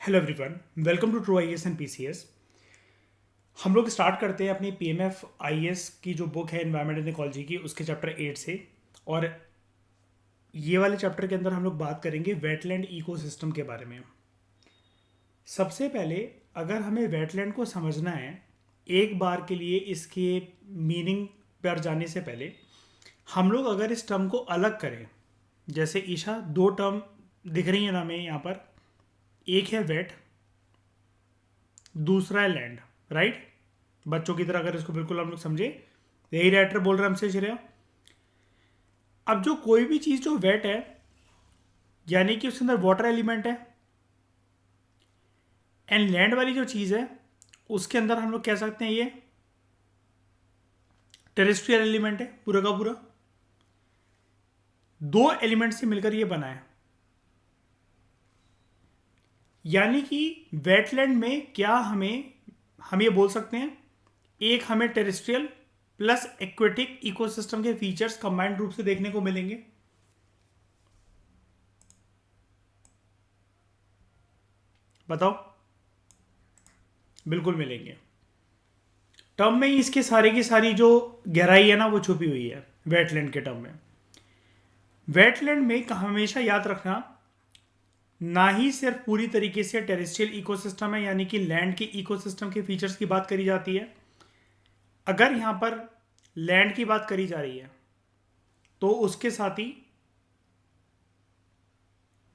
Hello everyone, welcome to true IAS and PCS. हम लोग start करते हैं अपनी पीएमएफ आईएएस की जो बुक है एनवायरमेंट एंड इकोलॉजी की, उसके चैप्टर 8 से। और ये वाले चैप्टर के अंदर हम लोग बात करेंगे वेटलैंड इकोसिस्टम के बारे में। सबसे पहले अगर हमें वेटलैंड को समझना है, एक बार के लिए इसके मीनिंग पर जाने से पहले हम लोग अगर इस टर्म को अलग करें, जैसे ईशा दो टर्म दिख रही है ना हमें यहाँ पर, एक है वेट, दूसरा है लैंड, राइट। बच्चों की तरह अगर इसको बिल्कुल हम लोग समझे, यही राइटर बोल रहे हैं हमसे श्रेया। अब जो कोई भी चीज जो वेट है, यानी कि उसके अंदर वाटर एलिमेंट है, एंड लैंड वाली जो चीज है उसके अंदर हम लोग कह सकते हैं ये टेरेस्ट्रियल एलिमेंट है पूरा का पूरा। दो एलिमेंट से मिलकर ये बना है, यानी कि वेटलैंड में क्या हम ये बोल सकते हैं, एक हमें टेरेस्ट्रियल प्लस एक्वेटिक इकोसिस्टम के फीचर्स कंबाइंड रूप से देखने को मिलेंगे। बताओ, बिल्कुल मिलेंगे। टर्म में ही इसके सारी की सारी जो गहराई है ना वो छुपी हुई है वेटलैंड के टर्म में। वेटलैंड में हमेशा याद रखना, ना ही सिर्फ पूरी तरीके से टेरेस्ट्रियल इकोसिस्टम है, यानी कि लैंड के इकोसिस्टम के फीचर्स की बात करी जाती है। अगर यहां पर लैंड की बात करी जा रही है तो उसके साथ ही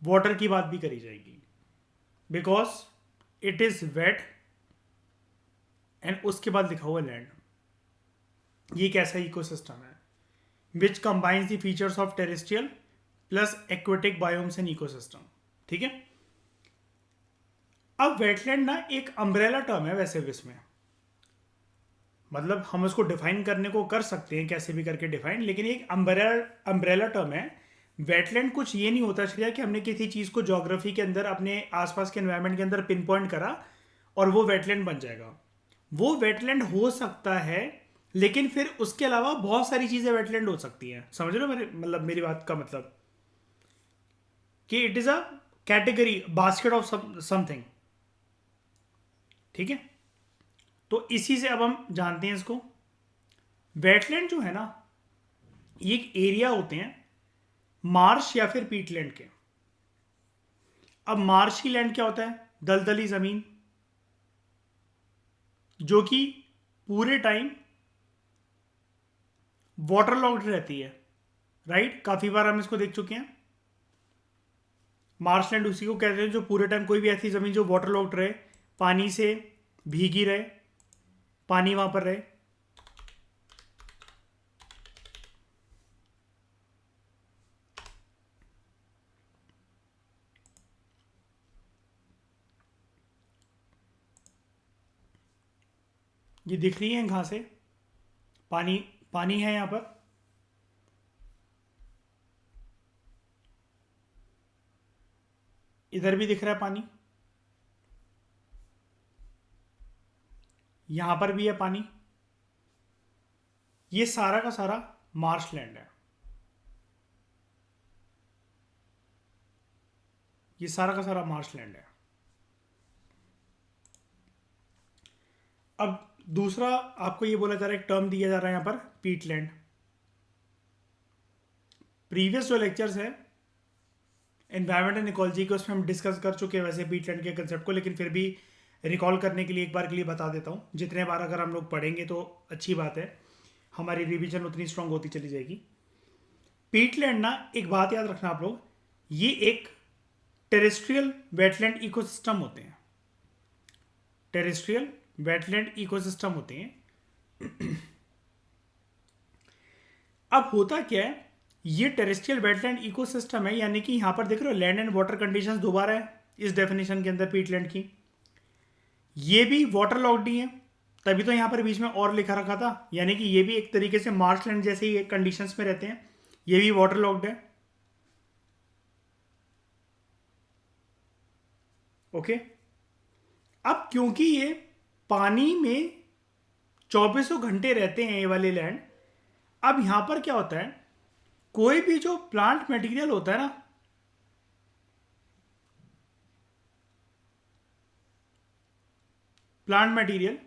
वाटर की बात भी करी जाएगी, because it is wet and उसके बाद लिखा हुआ लैंड। ये कैसा इकोसिस्टम है which combines the features of terrestrial plus aquatic biomes and ecosystem. ठीक है। अब वेटलैंड ना एक अम्ब्रेला टर्म है वैसे भी इसमें, मतलब हम उसको डिफाइन करने को कर सकते हैं कैसे भी करके डिफाइन, लेकिन एक अम्ब्रेला टर्म है। वेटलैंड कुछ ये नहीं होता श्रेया कि हमने किसी चीज़ को ज्योग्राफी के अंदर अपने आसपास के एनवायरनमेंट के अंदर पिन पॉइंट करा और वो वेटलैंड बन जाएगा। वो वेटलैंड हो सकता है, लेकिन फिर उसके अलावा बहुत सारी चीज़ें वेटलैंड हो सकती हैं। समझ रहे हो मेरी बात का मतलब, कि it is a category basket of something. ठीक है। तो इसी से अब हम जानते हैं इसको। वेटलैंड जो है ना, ये एक एरिया होते हैं मार्श या फिर पीटलैंड के। अब मार्शी लैंड क्या होता है, दलदली जमीन जो कि पूरे टाइम वाटर लॉक्ड रहती है, राइट। काफी बार हम इसको देख चुके हैं। मार्शलैंड उसी को कहते हैं जो पूरे टाइम कोई भी ऐसी जमीन जो वाटर लॉक्ड रहे, पानी से भीगी रहे, पानी वहां पर रहे। ये दिख रही है घासें, पानी पानी है यहां पर। इधर भी दिख रहा है पानी, यहां पर भी है पानी। ये सारा का सारा मार्श लैंड है, ये सारा का सारा मार्श लैंड है। अब दूसरा आपको ये बोला जा रहा है, एक टर्म दिया जा रहा है यहां पर, पीटलैंड। प्रीवियस जो लेक्चर्स है एनवायरमेंट एंड इकोलॉजी के, उसमें हम डिस्कस कर चुके हैं वैसे पीटलैंड के कंसेप्ट को, लेकिन फिर भी रिकॉल करने के लिए एक बार के लिए बता देता हूँ। जितने बार अगर हम लोग पढ़ेंगे तो अच्छी बात है, हमारी रिवीजन उतनी स्ट्रांग होती चली जाएगी। पीटलैंड ना, एक बात याद रखना आप लोग, ये एक टेरेस्ट्रियल वेटलैंड इकोसिस्टम होते हैं। टेरेस्ट्रियल वेटलैंड इकोसिस्टम होते हैं। अब होता क्या है, ये टेरेस्ट्रियल वेटलैंड इकोसिस्टम है, यानी कि यहां पर देख रहे हो लैंड एंड वाटर कंडीशंस दोबारा है इस डेफिनेशन के अंदर पीटलैंड की। ये भी वाटर लॉक्ड ही है, तभी तो यहां पर बीच में और लिखा रखा था, यानी कि ये भी एक तरीके से मार्शलैंड जैसे ही कंडीशंस में रहते हैं। ये भी वाटर लॉक्ड है। ओके। अब क्योंकि ये पानी में चौबीसों घंटे रहते हैं ये वाले लैंड, अब यहां पर क्या होता है, कोई भी जो प्लांट मटेरियल होता है ना, प्लांट मटेरियल।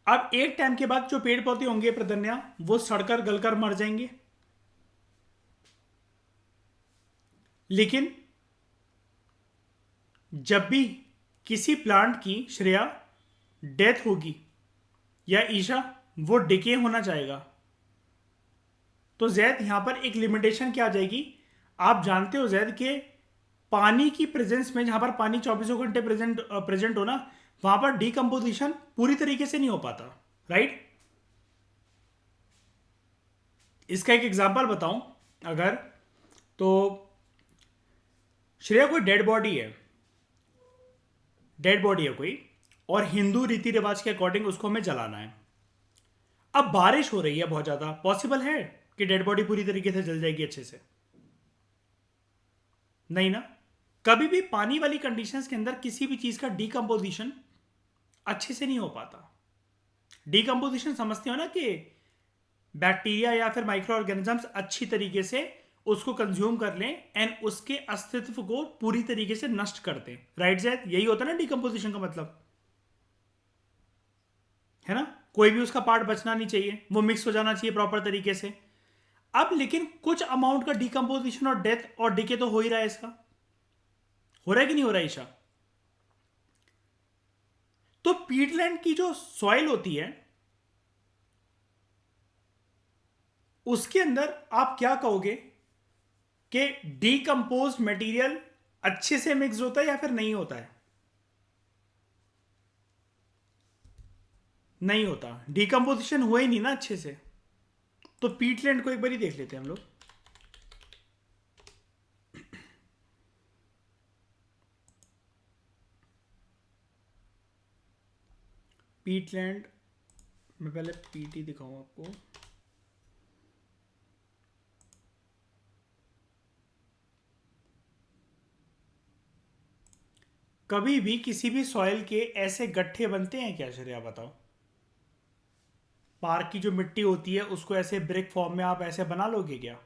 अब एक टाइम के बाद जो पेड़ पौधे होंगे प्रदन्या, वो सड़कर गलकर मर जाएंगे। लेकिन जब भी किसी प्लांट की श्रेया डेथ होगी या ईशा, वो डिके होना चाहेगा। तो जैद यहां पर एक लिमिटेशन क्या आ जाएगी, आप जानते हो जैद के पानी की प्रेजेंस में, जहां पर पानी 24 घंटे प्रेजेंट हो ना, वहां पर डीकम्पोजिशन पूरी तरीके से नहीं हो पाता, राइट। इसका एक एग्जांपल बताऊं अगर, तो श्रेया कोई डेड बॉडी है कोई, और हिंदू रीति रिवाज के अकॉर्डिंग उसको हमें जलाना है। अब बारिश हो रही है बहुत ज्यादा, पॉसिबल है कि डेड बॉडी पूरी तरीके से जल जाएगी अच्छे से? नहीं ना। कभी भी पानी वाली कंडीशंस के अंदर किसी भी चीज का डीकम्पोजिशन अच्छे से नहीं हो पाता। डीकम्पोजिशन समझते हो ना, कि बैक्टीरिया या फिर माइक्रो ऑर्गेनिजम्स अच्छी तरीके से उसको कंज्यूम कर लें एंड उसके अस्तित्व को पूरी तरीके से नष्ट कर दें, राइट जैद? यही होता है ना डीकम्पोजिशन का मतलब, है ना। कोई भी उसका पार्ट बचना नहीं चाहिए, वो मिक्स हो जाना चाहिए प्रॉपर तरीके से। अब लेकिन कुछ अमाउंट का डीकम्पोजिशन और डेथ और डिके तो हो ही रहा है, इसका हो रहा है कि नहीं हो रहा है ईशा? तो पीटलैंड की जो सॉइल होती है उसके अंदर आप क्या कहोगे कि डीकम्पोज मटेरियल अच्छे से मिक्स होता है या फिर नहीं होता है? नहीं होता, डीकम्पोजिशन हुआ ही नहीं ना अच्छे से। तो पीटलैंड को एक बार ही देख लेते हैं हम लोग। पीटलैंड मैं पहले पीटी दिखाऊं आपको। कभी भी किसी भी सॉइल के ऐसे गट्ठे बनते हैं क्या श्रेया, बताओ? पार्क की जो मिट्टी होती है उसको ऐसे ब्रिक फॉर्म में आप ऐसे बना लोगे क्या?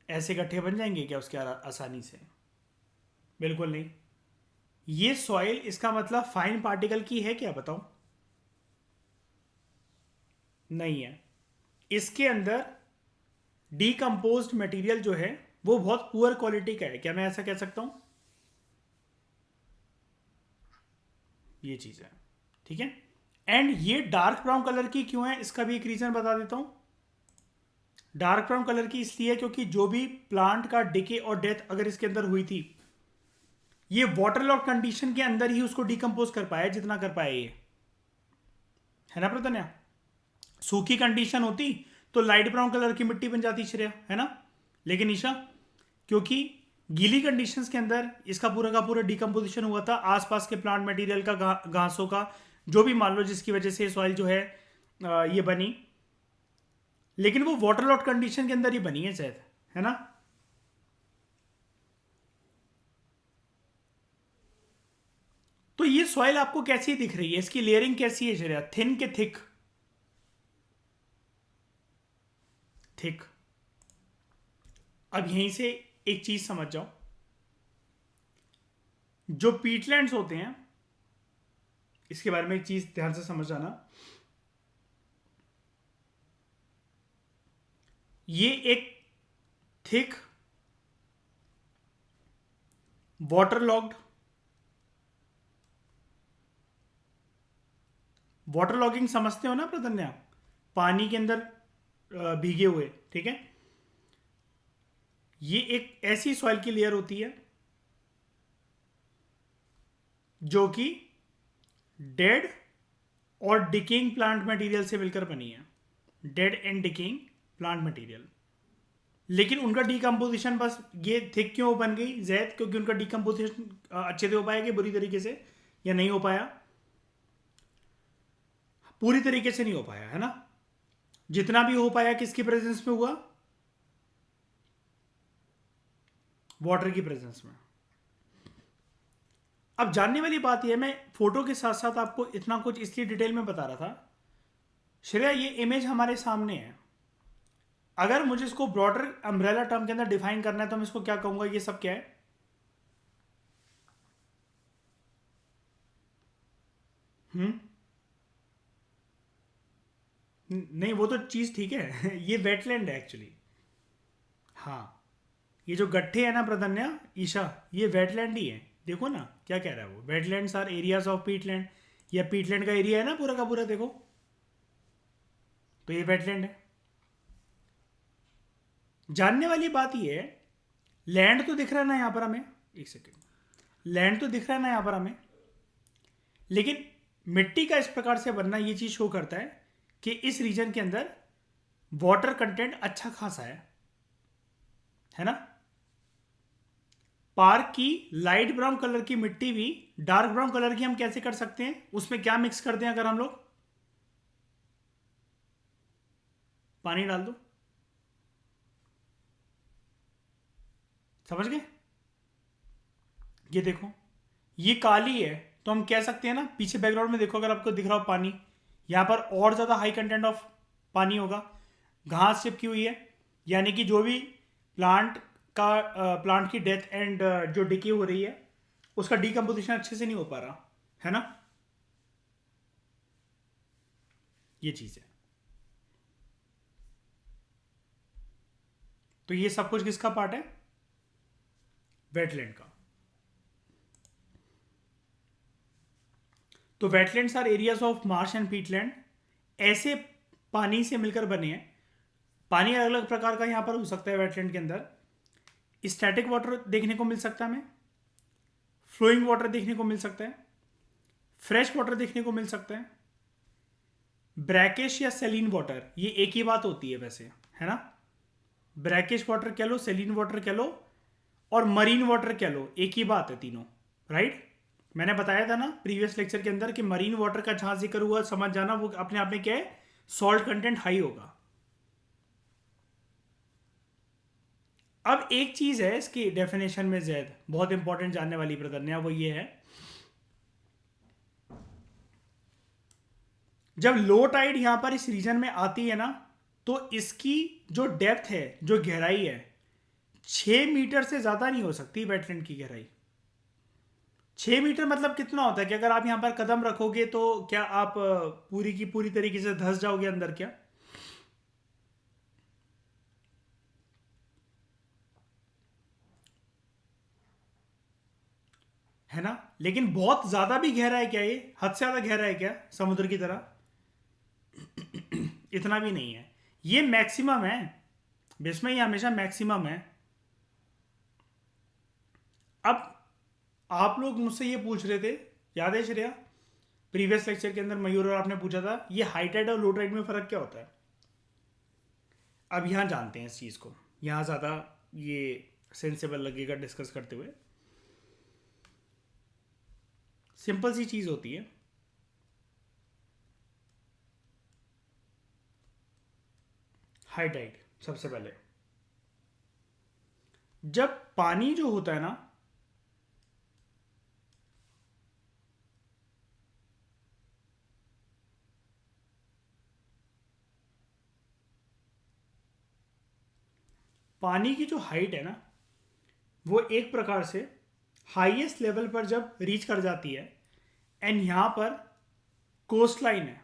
ऐसे गट्ठे बन जाएंगे क्या उसके आसानी से? बिल्कुल नहीं। ये सॉइल इसका मतलब फाइन पार्टिकल की है क्या, बताओ? नहीं है। इसके अंदर डीकम्पोज्ड मटेरियल जो है वो बहुत पुअर क्वालिटी का है, क्या मैं ऐसा कह सकता हूं? ये चीज है, ठीक है। एंड ये डार्क ब्राउन कलर की क्यों है, इसका भी एक रीजन बता देता हूं। डार्क ब्राउन कलर की इसलिए क्योंकि जो भी प्लांट का डिके और डेथ अगर इसके अंदर हुई थी, ये वाटर लॉक कंडीशन के अंदर ही उसको डिकम्पोज कर पाया जितना कर पाया ये, है ना प्रतन्या। सूखी कंडीशन होती तो लाइट ब्राउन कलर की मिट्टी बन जाती श्रेया, है ना। लेकिन ईशा, क्योंकि गीली कंडीशंस के अंदर इसका पूरा का पूरा डिकम्पोजिशन हुआ था, आसपास के प्लांट मटेरियल का, घासों का, जो भी मान लो, जिसकी वजह से सॉइल जो है ये बनी। लेकिन वो वाटर लॉट कंडीशन के अंदर ही बनी है शायद, है ना। तो ये सॉइल आपको कैसी दिख रही है, इसकी लेयरिंग कैसी है श्रेया, थिन के थिक? थिक। अब यहीं से एक चीज समझ जाओ, जो पीटलैंड्स होते हैं, इसके बारे में एक चीज ध्यान से समझ आना। ये एक thick water logged, water logging समझते हो ना प्रतन्या, पानी के अंदर भीगे हुए, ठीक है। ये एक ऐसी सॉइल की लेयर होती है जो कि डेड और डिकेइंग प्लांट मटेरियल से मिलकर बनी है, dead and decaying plant material. लेकिन उनका डिकम्पोजिशन बस ये थिक क्यों बन गई जैद, क्योंकि उनका डिकम्पोजिशन अच्छे से हो पाया कि बुरी तरीके से, या नहीं हो पाया? पूरी तरीके से नहीं हो पाया, है ना। जितना भी हो पाया किसकी प्रेजेंस में हुआ, वाटर की प्रेजेंस में। अब जानने वाली बात यह, मैं फोटो के साथ साथ आपको इतना कुछ इसलिए डिटेल में बता रहा था श्रेया, ये इमेज हमारे सामने है। अगर मुझे इसको ब्रॉडर अम्ब्रेला टर्म के अंदर डिफाइन करना है तो मैं इसको क्या कहूंगा, ये सब क्या है? हम्म। नहीं, वो तो चीज़ ठीक है। ये वेटलैंड है एक्चुअली। हाँ, ये जो गट्ठे है ना प्रधन्या, ईशा, ये वेटलैंड ही है। देखो ना क्या कह रहा है वो, wetlands are areas of peatland. या पीटलैंड का एरिया है ना पूरा का पूरा, देखो। तो ये वेटलैंड है। जानने वाली बात ये है, लैंड तो दिख रहा है ना यहाँ पर हमें। एक सेकेंड। लैंड तो दिख रहा है ना यहाँ पर हमें, लेकिन मिट्टी का इस प्रकार से बनना ये चीज़ शो करता है कि इस रीजन के अंदर वाटर कंटेंट अच्छा खासा है ना। पार्क की लाइट ब्राउन कलर की मिट्टी भी डार्क ब्राउन कलर की हम कैसे कर सकते हैं, उसमें क्या मिक्स करते हैं अगर हम लोग, पानी डाल दो। समझ गए? ये देखो, ये काली है, तो हम कह सकते हैं ना, पीछे बैकग्राउंड में देखो अगर आपको दिख रहा हो पानी, यहां पर और ज़्यादा हाई कंटेंट ऑफ पानी होगा। घास चिपकी हुई है, यानी कि जो भी प्लांट का प्लांट की डेथ एंड जो डिके हो रही है, उसका डिकम्पोजिशन अच्छे से नहीं हो पा रहा है ना। ये चीज़ है। तो ये सब कुछ किसका पार्ट है? वेटलैंड का। तो wetlands are areas of marsh and peatland. ऐसे पानी से मिलकर बने हैं। पानी अलग अलग प्रकार का यहां पर हो सकता है वेटलैंड के अंदर। स्टैटिक वाटर देखने को मिल सकता है हमें, फ्लोइंग वाटर देखने को मिल सकता है, फ्रेश वाटर देखने को मिल सकता है, ब्रैकिश या सेलिन वाटर, ये एक ही बात होती है वैसे, है ना। ब्रैकिश वाटर कह लो, सेलिन वाटर कह लो, और मरीन वाटर कह लो, एक ही बात है तीनों। राइट। मैंने बताया था ना प्रीवियस लेक्चर के अंदर कि मरीन वाटर का जहां जिक्र हुआ, समझ जाना वो अपने आप में क्या है, सॉल्ट कंटेंट हाई होगा। अब एक चीज है इसकी डेफिनेशन में जैद बहुत इंपॉर्टेंट जानने वाली प्रदन्या, वो ये है, जब लो टाइड यहां पर इस रीजन में आती है ना, तो इसकी जो डेप्थ है, जो गहराई है, 6 मीटर से ज्यादा नहीं हो सकती वेटलैंड की गहराई। 6 मीटर मतलब कितना होता है कि अगर आप यहां पर कदम रखोगे तो क्या आप पूरी की पूरी तरीके से धंस जाओगे अंदर क्या? है ना। लेकिन बहुत ज्यादा भी गहरा है क्या ये, हद से ज्यादा गहरा है क्या समुद्र की तरह? इतना भी नहीं है, ये मैक्सिमम है। इसमें ये हमेशा मैक्सिमम है। अब आप लोग मुझसे ये पूछ रहे थे, याद है श्रेया, प्रीवियस लेक्चर के अंदर मयूर और आपने पूछा था ये हाई टाइड और लो टाइड में फर्क क्या होता है। अब यहां जानते हैं इस चीज को, यहां ज्यादा ये सेंसेबल लगेगा डिस्कस करते हुए। सिंपल सी चीज होती है, हाई टाइड। सबसे पहले जब पानी जो होता है ना, पानी की जो हाइट है ना, वो एक प्रकार से हाईएस्ट लेवल पर जब रीच कर जाती है, एंड यहां पर कोस्ट लाइन है,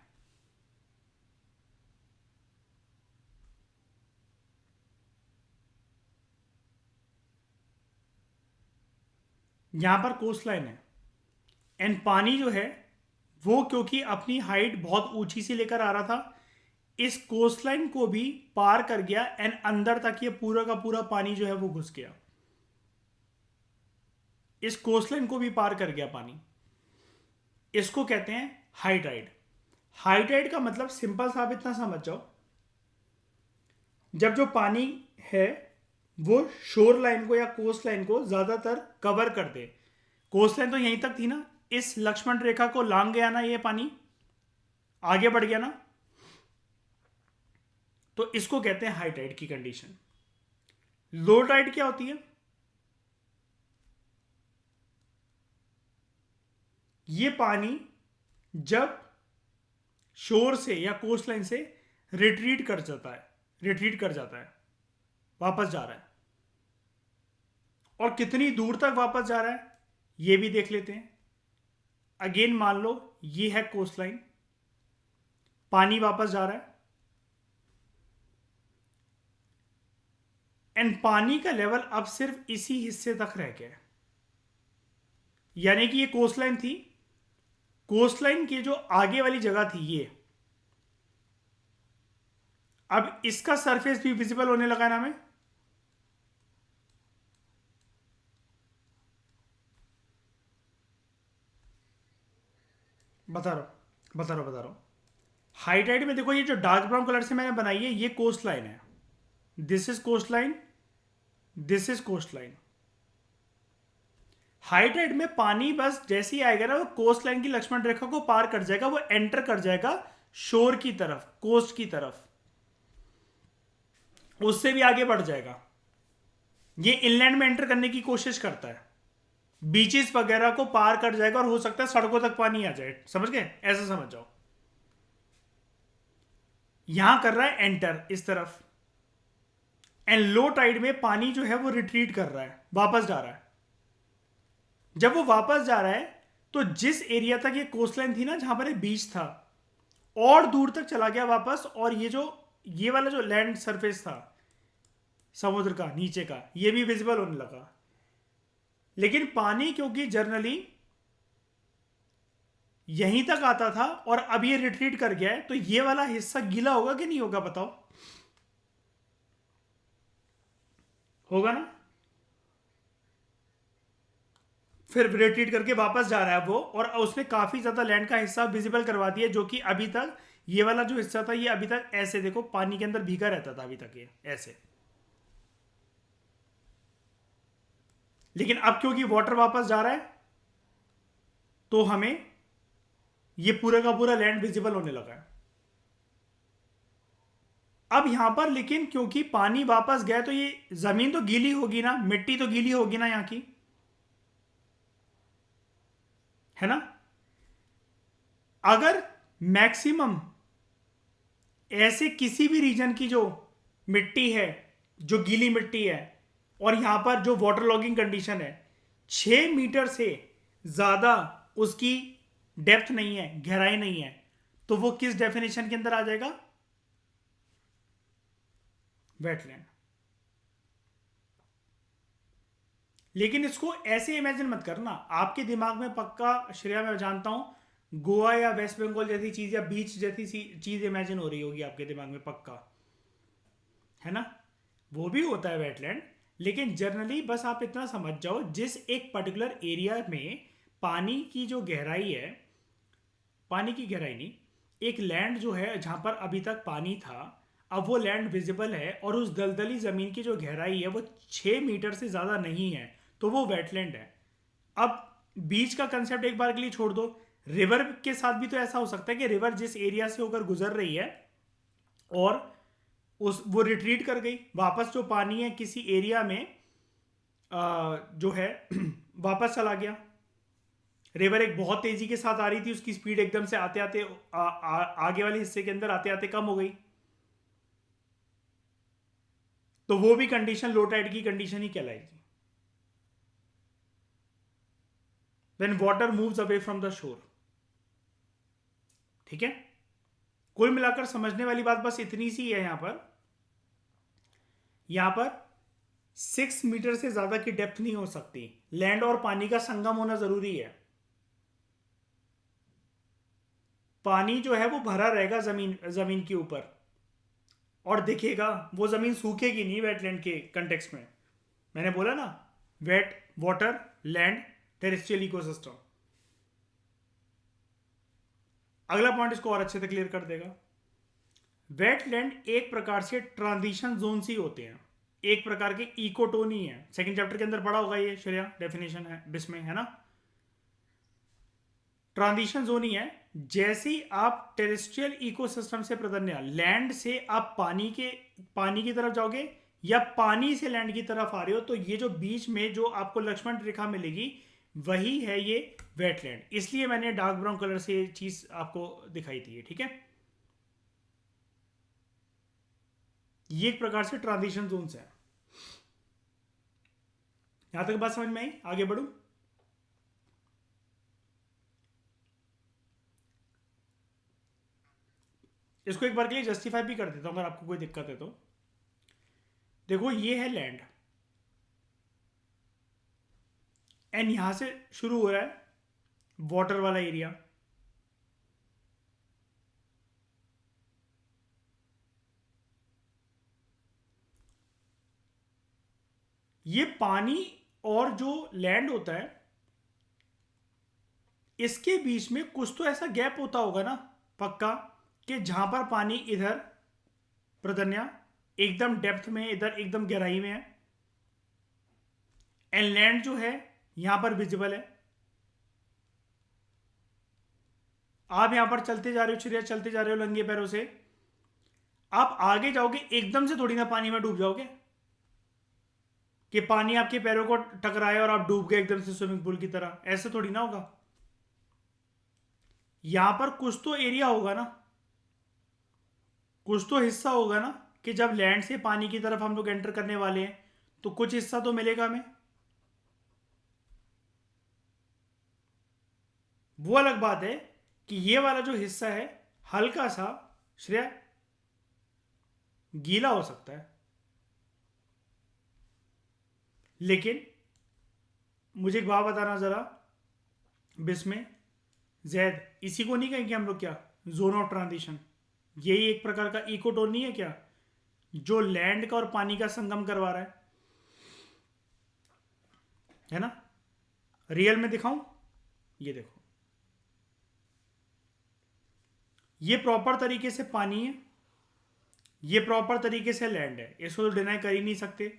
यहां पर कोस्ट लाइन है, एंड पानी जो है वो क्योंकि अपनी हाइट बहुत ऊंची से लेकर आ रहा था, इस कोस्ट लाइन को भी पार कर गया, एंड अंदर तक ये पूरा का पूरा पानी जो है वो घुस गया। इस कोस्ट लाइन को भी पार कर गया पानी। इसको कहते हैं हाई टाइड। हाई टाइड का मतलब सिंपल सा आप इतना समझ जाओ, जब जो पानी है वो शोर लाइन को या कोस्ट लाइन को ज्यादातर कवर कर दे। कोस्ट लाइन तो यहीं तक थी ना, इस लक्ष्मण रेखा को लांग गया ना ये पानी, आगे बढ़ गया ना, तो इसको कहते हैं हाई टाइड की कंडीशन। लो टाइड क्या होती है? ये पानी जब शोर से या कोस्ट लाइन से रिट्रीट कर जाता है, रिट्रीट कर जाता है, वापस जा रहा है, और कितनी दूर तक वापस जा रहा है ये भी देख लेते हैं। अगेन मान लो ये है कोस्ट लाइन, पानी वापस जा रहा है एंड पानी का लेवल अब सिर्फ इसी हिस्से तक रह गया है। यानी कि ये कोस्ट लाइन थी, कोस्ट लाइन की जो आगे वाली जगह थी ये, अब इसका सरफेस भी विजिबल होने लगा ना हमें। बता रहा हूं। हाई टाइड में देखो ये जो डार्क ब्राउन कलर से मैंने बनाई है ये कोस्ट लाइन है, this is coastline, this is coastline. High tide में पानी बस जैसे ही आएगा ना वो कोस्ट लाइन की लक्ष्मण रेखा को पार कर जाएगा, वो एंटर कर जाएगा शोर की तरफ, कोस्ट की तरफ, उससे भी आगे बढ़ जाएगा। ये इनलैंड में एंटर करने की कोशिश करता है, बीचेस वगैरह को पार कर जाएगा और हो सकता है सड़कों तक पानी आ जाए, समझ गए, ऐसा समझ जाओ। यहां कर रहा है एंटर इस तरफ, एंड लो टाइड में पानी जो है वो रिट्रीट कर रहा है, वापस जा रहा है। जब वो वापस जा रहा है तो जिस एरिया तक ये कोस्ट लाइन थी ना जहां पर बीच था, और दूर तक चला गया वापस, और ये वाला जो लैंड सरफेस था समुद्र का नीचे का, ये भी विजिबल होने लगा। लेकिन पानी क्योंकि जनरली यहीं तक आता था और अब ये रिट्रीट कर गया है, तो ये वाला हिस्सा गीला होगा कि नहीं होगा बताओ? होगा ना। फिर रिट्रीट करके वापस जा रहा है वो, और उसने काफी ज्यादा लैंड का हिस्सा विजिबल करवा दिया, जो कि अभी तक ये वाला जो हिस्सा था ये अभी तक ऐसे देखो पानी के अंदर भीगा रहता था अभी तक, ये ऐसे। लेकिन अब क्योंकि वाटर वापस जा रहा है तो हमें ये पूरा का पूरा लैंड विजिबल होने लगा है। अब यहां पर लेकिन क्योंकि पानी वापस गया तो ये जमीन तो गीली होगी ना, मिट्टी तो गीली होगी ना यहां की, है ना। अगर मैक्सिमम ऐसे किसी भी रीजन की जो मिट्टी है, जो गीली मिट्टी है, और यहां पर जो वाटर लॉगिंग कंडीशन है, 6 मीटर से ज्यादा उसकी डेप्थ नहीं है, गहराई नहीं है, तो वो किस डेफिनेशन के अंदर आ जाएगा? वेटलैंड। लेकिन इसको ऐसे इमेजिन मत करना, आपके दिमाग में पक्का श्रेया मैं जानता हूं गोवा या वेस्ट बंगाल जैसी चीज या बीच जैसी चीज इमेजिन हो रही होगी आपके दिमाग में पक्का, है ना। वो भी होता है वेटलैंड, लेकिन जनरली बस आप इतना समझ जाओ जिस एक पर्टिकुलर एरिया में पानी की जो गहराई है, पानी की गहराई नहीं, एक लैंड जो है जहां पर अभी तक पानी था, अब वो लैंड विजिबल है और उस दलदली जमीन की जो गहराई है वो 6 मीटर से ज्यादा नहीं है, तो वो वेटलैंड है। अब बीच का कंसेप्ट एक बार के लिए छोड़ दो, रिवर के साथ भी तो ऐसा हो सकता है कि रिवर जिस एरिया से होकर गुजर रही है और वो रिट्रीट कर गई वापस, जो पानी है किसी एरिया में जो है वापस चला गया। रिवर एक बहुत तेजी के साथ आ रही थी, उसकी स्पीड एकदम से आते आते आगे वाले हिस्से के अंदर आते आते कम हो गई, तो वो भी कंडीशन लो टाइड की कंडीशन ही कहलाएगी, when water moves away from the shore. ठीक है, कुल मिलाकर समझने वाली बात बस इतनी सी है, यहां पर 6 मीटर से ज्यादा की डेप्थ नहीं हो सकती, लैंड और पानी का संगम होना जरूरी है। पानी जो है वो भरा रहेगा जमीन जमीन के ऊपर और दिखेगा, वो जमीन सूखेगी नहीं वेटलैंड के कंटेक्स्ट में। मैंने बोला ना, wet, water, land, terrestrial ecosystem. अगला पॉइंट इसको और अच्छे से क्लियर कर देगा। वेटलैंड एक प्रकार से ट्रांजिशन जोन ही होते हैं, एक प्रकार के इकोटोन ही है। सेकंड चैप्टर के अंदर पढ़ा होगा ये श्रेया, डेफिनेशन है बिस्में, है ना। ट्रांजिशन जोन ही है। जैसे ही आप टेरेस्ट्रियल इकोसिस्टम से प्रदन्या, लैंड से आप पानी की तरफ जाओगे या पानी से लैंड की तरफ आ रहे हो, तो ये जो बीच में जो आपको लक्ष्मण रेखा मिलेगी वही है ये वेटलैंड। इसलिए मैंने डार्क ब्राउन कलर से ये चीज आपको दिखाई थी, ठीक है। ये एक प्रकार से ट्रांजिशन जोन्स है। यहां तक बात समझ में आई? आगे बढ़ू। इसको एक बार के लिए जस्टिफाई भी कर देता हूँ अगर आपको कोई दिक्कत है तो। देखो ये है लैंड, एंड यहां से शुरू हो रहा है वाटर वाला एरिया। ये पानी और जो लैंड होता है इसके बीच में कुछ तो ऐसा गैप होता होगा ना पक्का, कि जहां पर पानी इधर प्रदन्या एकदम डेप्थ में, इधर एकदम गहराई में है, एंड लैंड जो है यहां पर विजिबल है। आप यहां पर चलते जा रहे हो चिड़िया, चलते जा रहे हो नंगे पैरों से, आप आगे जाओगे एकदम से थोड़ी ना पानी में डूब जाओगे कि पानी आपके पैरों को टकराए और आप डूब गए एकदम से स्विमिंग पूल की तरह, ऐसे थोड़ी ना होगा। यहां पर कुछ तो एरिया होगा ना, कुछ तो हिस्सा होगा ना, कि जब लैंड से पानी की तरफ हम लोग एंटर करने वाले हैं तो कुछ हिस्सा तो मिलेगा हमें। वो अलग बात है कि ये वाला जो हिस्सा है हल्का सा श्रेय गीला हो सकता है, लेकिन मुझे एक बात बताना जरा बिस्में जैद, इसी को नहीं कहेंगे हम लोग क्या, जोन ऑफ ट्रांजिशन? यही एक प्रकार का इकोटोन नहीं है क्या, जो लैंड का और पानी का संगम करवा रहा है ना? रियल में दिखाऊं, ये देखो, ये प्रॉपर तरीके से पानी है, ये प्रॉपर तरीके से लैंड है, इसको तो डिनाई कर ही नहीं सकते।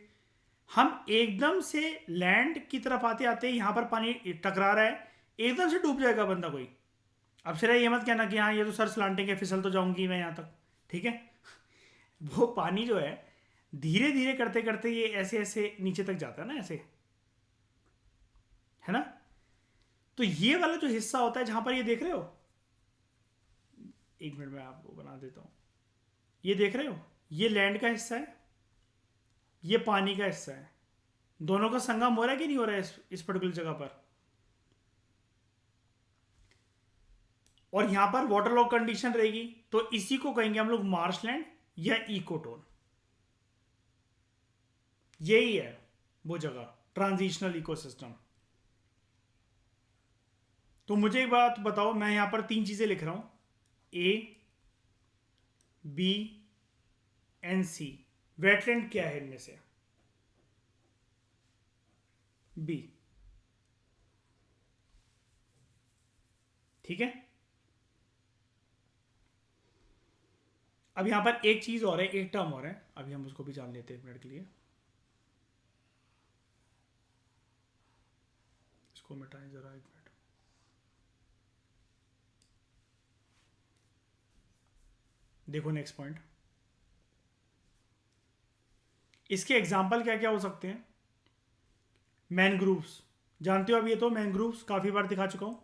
हम एकदम से लैंड की तरफ आते आते यहां पर पानी टकरा रहा है, एकदम से डूब जाएगा बंदा कोई। अब सिर्फ ये मत कहना कि हाँ ये तो सर स्लांटिंग है, फिसल तो जाऊंगी मैं यहां तक, ठीक है? वो पानी जो है धीरे धीरे करते करते ये ऐसे ऐसे नीचे तक जाता है ना, ऐसे, है ना? तो ये वाला जो हिस्सा होता है जहां पर ये देख रहे हो, एक मिनट में आपको बना देता हूं, ये देख रहे हो, ये लैंड का हिस्सा है, ये पानी का हिस्सा है, दोनों का संगम हो रहा है कि नहीं हो रहा है इस पर्टिकुलर जगह पर? और यहां पर वाटर लॉक कंडीशन रहेगी, तो इसी को कहेंगे हम लोग मार्शलैंड या इकोटोन। यही है वो जगह, ट्रांजिशनल इकोसिस्टम। तो मुझे एक बात बताओ, मैं यहां पर 3 चीजें लिख रहा हूं, A B and C, wetland क्या है इनमें से? बी, ठीक है? अब यहां पर एक चीज और है, एक टर्म और है, अभी हम उसको भी जान लेते हैं 1 मिनट के लिए। इसको मिटाएं जरा 1 मिनट। देखो नेक्स्ट पॉइंट, इसके एग्जाम्पल क्या क्या हो सकते हैं? मैनग्रूव्स, जानते हो अब ये तो, मैनग्रूव्स काफी बार दिखा चुका हूं।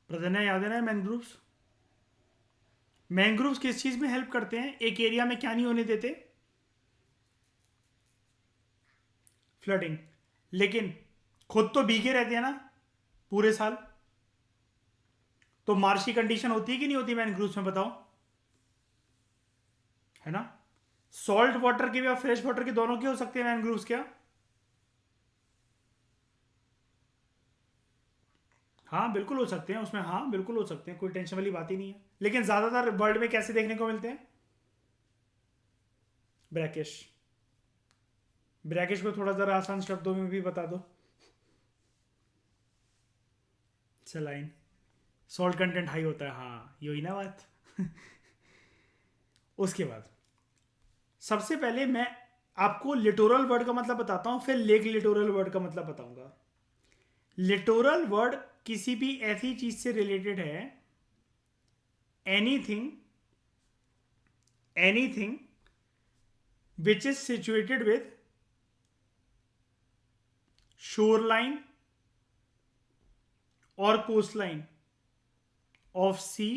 प्रधन्या याद है ना मैनग्रूव्स? मैनग्रोव्स किस चीज में हेल्प करते हैं, एक एरिया में क्या नहीं होने देते? फ्लडिंग। लेकिन खुद तो भीगे रहते हैं ना पूरे साल, तो मार्शी कंडीशन होती है कि नहीं होती मैनग्रोव्स में, बताओ? है ना? सॉल्ट वाटर के भी और फ्रेश वाटर के दोनों के हो सकते हैं मैनग्रोव्स क्या? हाँ बिल्कुल हो सकते हैं उसमें, हाँ बिल्कुल हो सकते हैं, कोई टेंशन वाली बात ही नहीं है। लेकिन ज्यादातर वर्ल्ड में कैसे देखने को मिलते हैं? ब्रैकिश। ब्रैकिश को थोड़ा जरा आसान शब्दों में भी बता दो। सलाइन। सॉल्ट कंटेंट हाई होता है, हाँ यही ना बात। उसके बाद सबसे पहले मैं आपको लिटोरल वर्ड का मतलब बताता हूं, फिर लेक लिटोरल वर्ड का मतलब बताऊंगा। लिटोरल वर्ड किसी भी ऐसी चीज से रिलेटेड है, anything anything which is situated with shore line और कोस्ट लाइन ऑफ सी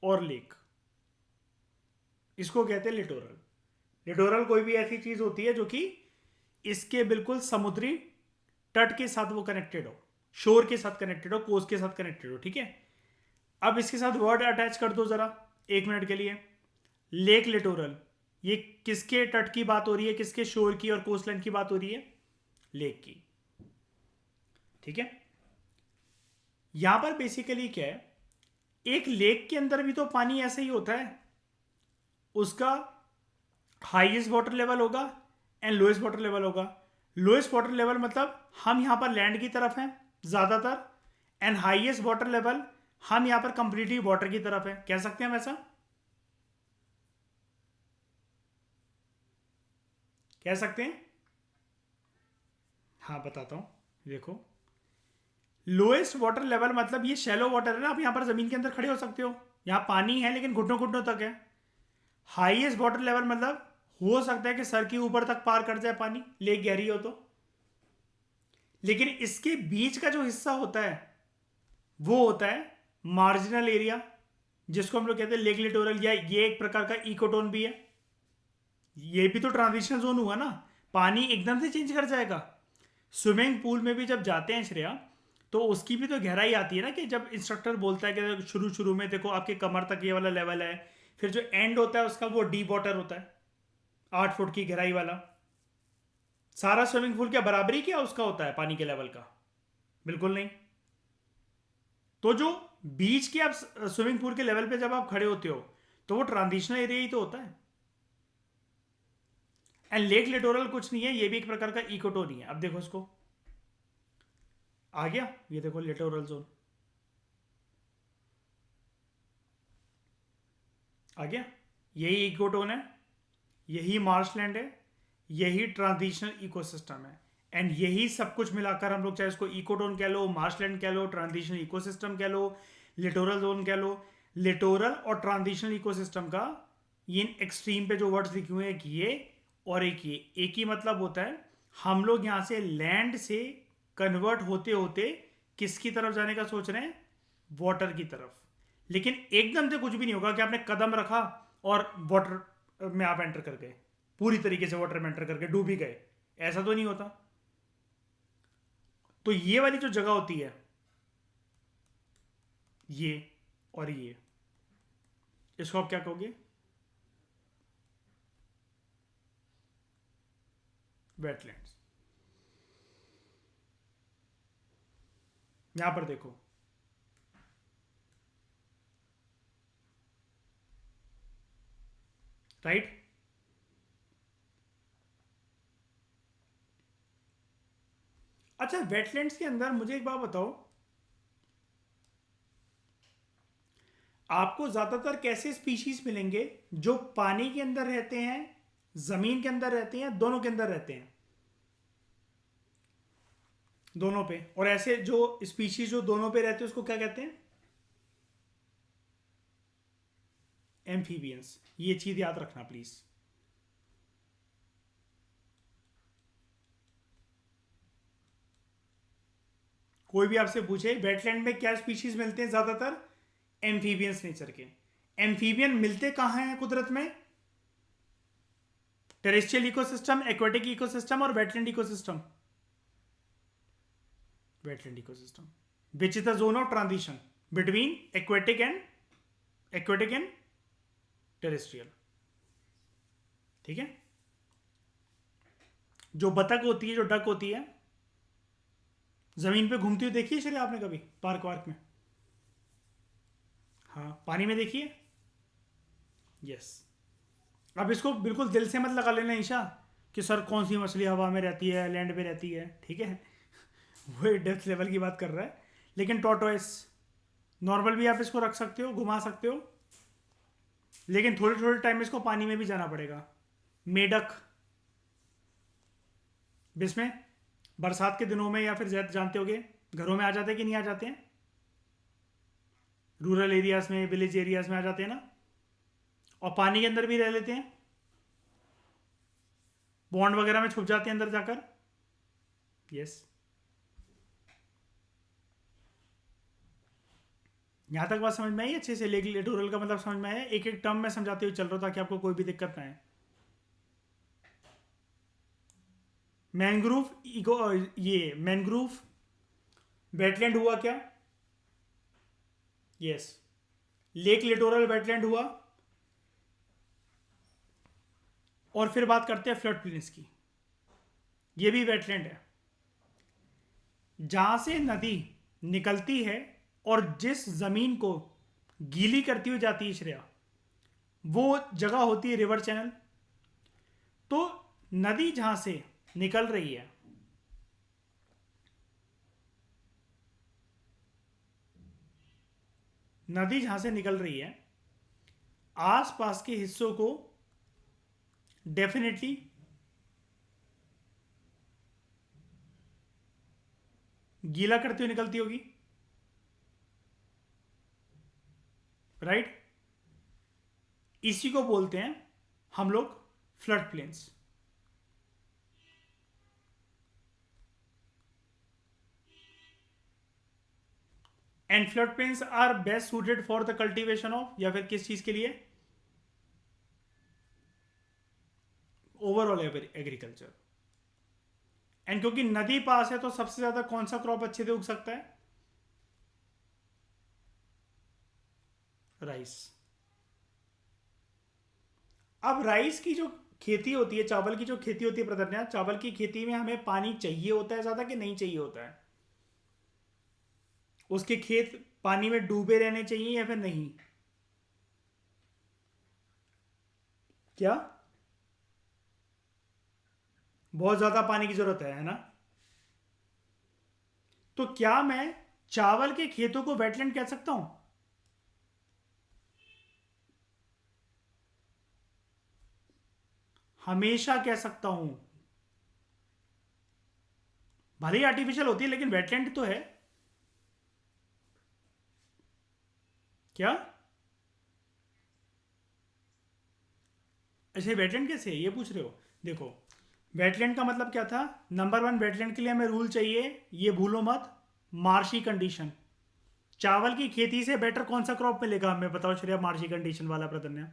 और लेक, इसको कहते हैं लिटोरल। लिटोरल कोई भी ऐसी चीज होती है जो कि इसके बिल्कुल समुद्री तट के साथ वो कनेक्टेड हो, शोर के साथ कनेक्टेड हो, कोस्ट के साथ कनेक्टेड हो, ठीक है। अब इसके साथ वर्ड अटैच कर दो जरा 1 मिनट के लिए, लेक लिटोरल। ये किसके तट की बात हो रही है, किसके शोर की और कोस्टलाइन की बात हो रही है? लेक की, ठीक है। यहां पर बेसिकली क्या है, एक लेक के अंदर भी तो पानी ऐसे ही होता है, उसका हाईएस्ट वाटर लेवल होगा एंड लोएस्ट वाटर लेवल होगा। लोएस्ट वाटर लेवल मतलब हम यहां पर लैंड की तरफ हैं ज्यादातर, एंड हाईएस्ट वाटर लेवल हम यहां पर कंप्लीटली वाटर की तरफ है, कह सकते हैं वैसा, कह सकते हैं। हाँ बताता हूं, देखो लोएस्ट वाटर लेवल मतलब ये शैलो वाटर है ना, आप यहां पर जमीन के अंदर खड़े हो सकते हो, यहां पानी है लेकिन घुटनों घुटनों तक है। हाईएस्ट वाटर लेवल मतलब हो सकता है कि सर के ऊपर तक पार कर जाए पानी, लेक गहरी हो तो। लेकिन इसके बीच का जो हिस्सा होता है वो होता है मार्जिनल एरिया, जिसको हम लोग कहते हैं लेक लिटोरल, या ये एक प्रकार का इकोटोन भी है। ये भी तो ट्रांजिशन जोन हुआ ना, पानी एकदम से चेंज कर जाएगा। स्विमिंग पूल में भी जब जाते हैं श्रेया, तो उसकी भी तो गहराई आती है ना, कि जब इंस्ट्रक्टर बोलता है कि शुरू शुरू में देखो आपके कमर तक ये वाला लेवल है, फिर जो एंड होता है उसका वो डीप वाटर होता है, 8 फुट की गहराई वाला। सारा स्विमिंग पूल क्या बराबरी क्या उसका होता है पानी के लेवल का? बिल्कुल नहीं। तो जो बीच के आप स्विमिंग पूल के लेवल पे जब आप खड़े होते हो, तो वो ट्रांजिशनल एरिया ही तो होता है। एंड लेक लिटोरल कुछ नहीं है, ये भी एक प्रकार का इकोटोन ही है। अब देखो इसको, आ गया ये देखो लिटोरल जोन आ गया, यही इकोटोन है, यही मार्शलैंड है, यही ट्रांजिशनल इकोसिस्टम है। एंड यही सब कुछ मिलाकर हम लोग चाहे इसको इकोटोन कह लो, मार्शलैंड कह लो, ट्रांजिशनल इकोसिस्टम कह लो, लिटोरल जोन कह लो। लिटोरल और ट्रांजिशनल इकोसिस्टम का ये एक्सट्रीम पे जो वर्ड्स लिखे हुए हैं, एक ये और एक ये, एक ही मतलब होता है हम लोग यहां से लैंड से कन्वर्ट होते होते किसकी तरफ जाने का सोच रहे हैं? वाटर की तरफ। लेकिन एकदम से कुछ भी नहीं होगा कि आपने कदम रखा और वाटर में आप एंटर कर गए, पूरी तरीके से वाटर में एंटर करके डूब ही गए, ऐसा तो नहीं होता। तो ये वाली जो जगह होती है, ये और ये, इसको आप क्या कहोगे? वेटलैंड्स। यहां पर देखो, राइट। अच्छा, वेटलैंड्स के अंदर मुझे एक बात बताओ, आपको ज्यादातर कैसे स्पीशीज मिलेंगे जो पानी के अंदर रहते हैं, जमीन के अंदर रहते हैं, दोनों के अंदर रहते हैं? दोनों पे। और ऐसे जो स्पीशीज जो दोनों पे रहते हैं उसको क्या कहते हैं? एम्फीबियंस। ये चीज याद रखना प्लीज। कोई भी आपसे पूछे वेटलैंड में क्या स्पीशीज मिलते हैं ज्यादातर? एम्फीबियंस नेचर के। एम्फीबियन मिलते कहां हैं कुदरत में? टेरेस्ट्रियल इकोसिस्टम, एक्वेटिक इकोसिस्टम और wetland ecosystem. Wetland ecosystem which is the zone of transition between aquatic and terrestrial, ठीक है। जो बतख होती है, जो डक होती है, जमीन पे घूमती हुई देखी है श्रेया आपने कभी पार्क वार्क में? हाँ, पानी में देखिए। यस। अब इसको बिल्कुल दिल से मत लगा लेना ईशा कि सर कौन सी मछली हवा में रहती है, लैंड पे रहती है, ठीक है। वो डेप्थ लेवल की बात कर रहा है। लेकिन टॉर्टोइस नॉर्मल भी आप इसको रख सकते हो, घुमा सकते हो, लेकिन थोड़े थोड़े टाइम में इसको पानी में भी जाना पड़ेगा। मेढक, जिसमें बरसात के दिनों में या फिर जानते होगे घरों में आ जाते हैं कि नहीं आ जाते हैं, रूरल एरियाज में, विलेज एरियाज में आ जाते हैं ना, और पानी के अंदर भी रह लेते हैं, बॉन्ड वगैरह में छुप जाते हैं अंदर जाकर। यस। यहां तक बात समझ में आई अच्छे से? लेक लिटोरल का मतलब समझ में आया? एक एक टर्म में समझाते हुए चल रहा था ताकि आपको कोई भी दिक्कत ना आए। मैंग्रोव इको, ये मैंग्रोव वेटलैंड हुआ क्या? यस। लेक लिटोरल वेटलैंड हुआ। और फिर बात करते हैं फ्लड प्लेन्स की। ये भी वेटलैंड है, जहां से नदी निकलती है और जिस जमीन को गीली करती हुई जाती है श्रेया, वो जगह होती है रिवर चैनल। तो नदी जहां से निकल रही है, नदी जहां से निकल रही है, आसपास के हिस्सों को डेफिनेटली गीला करती हुई निकलती होगी, राइट? इसी को बोलते हैं हम लोग flood plains. And flood plains are best suited for the cultivation of, या फिर किस चीज के लिए? Overall agriculture. एंड क्योंकि नदी पास है तो सबसे ज्यादा कौन सा क्रॉप अच्छे से उग सकता है? राइस। अब राइस की जो खेती होती है, चावल की जो खेती होती है प्रदन्या, चावल की खेती में हमें पानी चाहिए होता है ज्यादा कि नहीं चाहिए होता है? उसके खेत पानी में डूबे रहने चाहिए या फिर नहीं? क्या? बहुत ज्यादा पानी की जरूरत है ना? तो क्या मैं चावल के खेतों को वेटलैंड कह सकता हूं? हमेशा कह सकता हूं। भले ही आर्टिफिशियल होती है लेकिन वेटलैंड तो है। क्या? अच्छा, वेटलैंड कैसे है ये पूछ रहे हो? देखो, वेटलैंड का मतलब क्या था? नंबर वन, वेटलैंड के लिए हमें रूल चाहिए, ये भूलो मत, मार्शी कंडीशन। चावल की खेती से बेटर कौन सा क्रॉप मिलेगा हमें, बताओ श्रेया? मार्शी कंडीशन वाला प्रदन्य,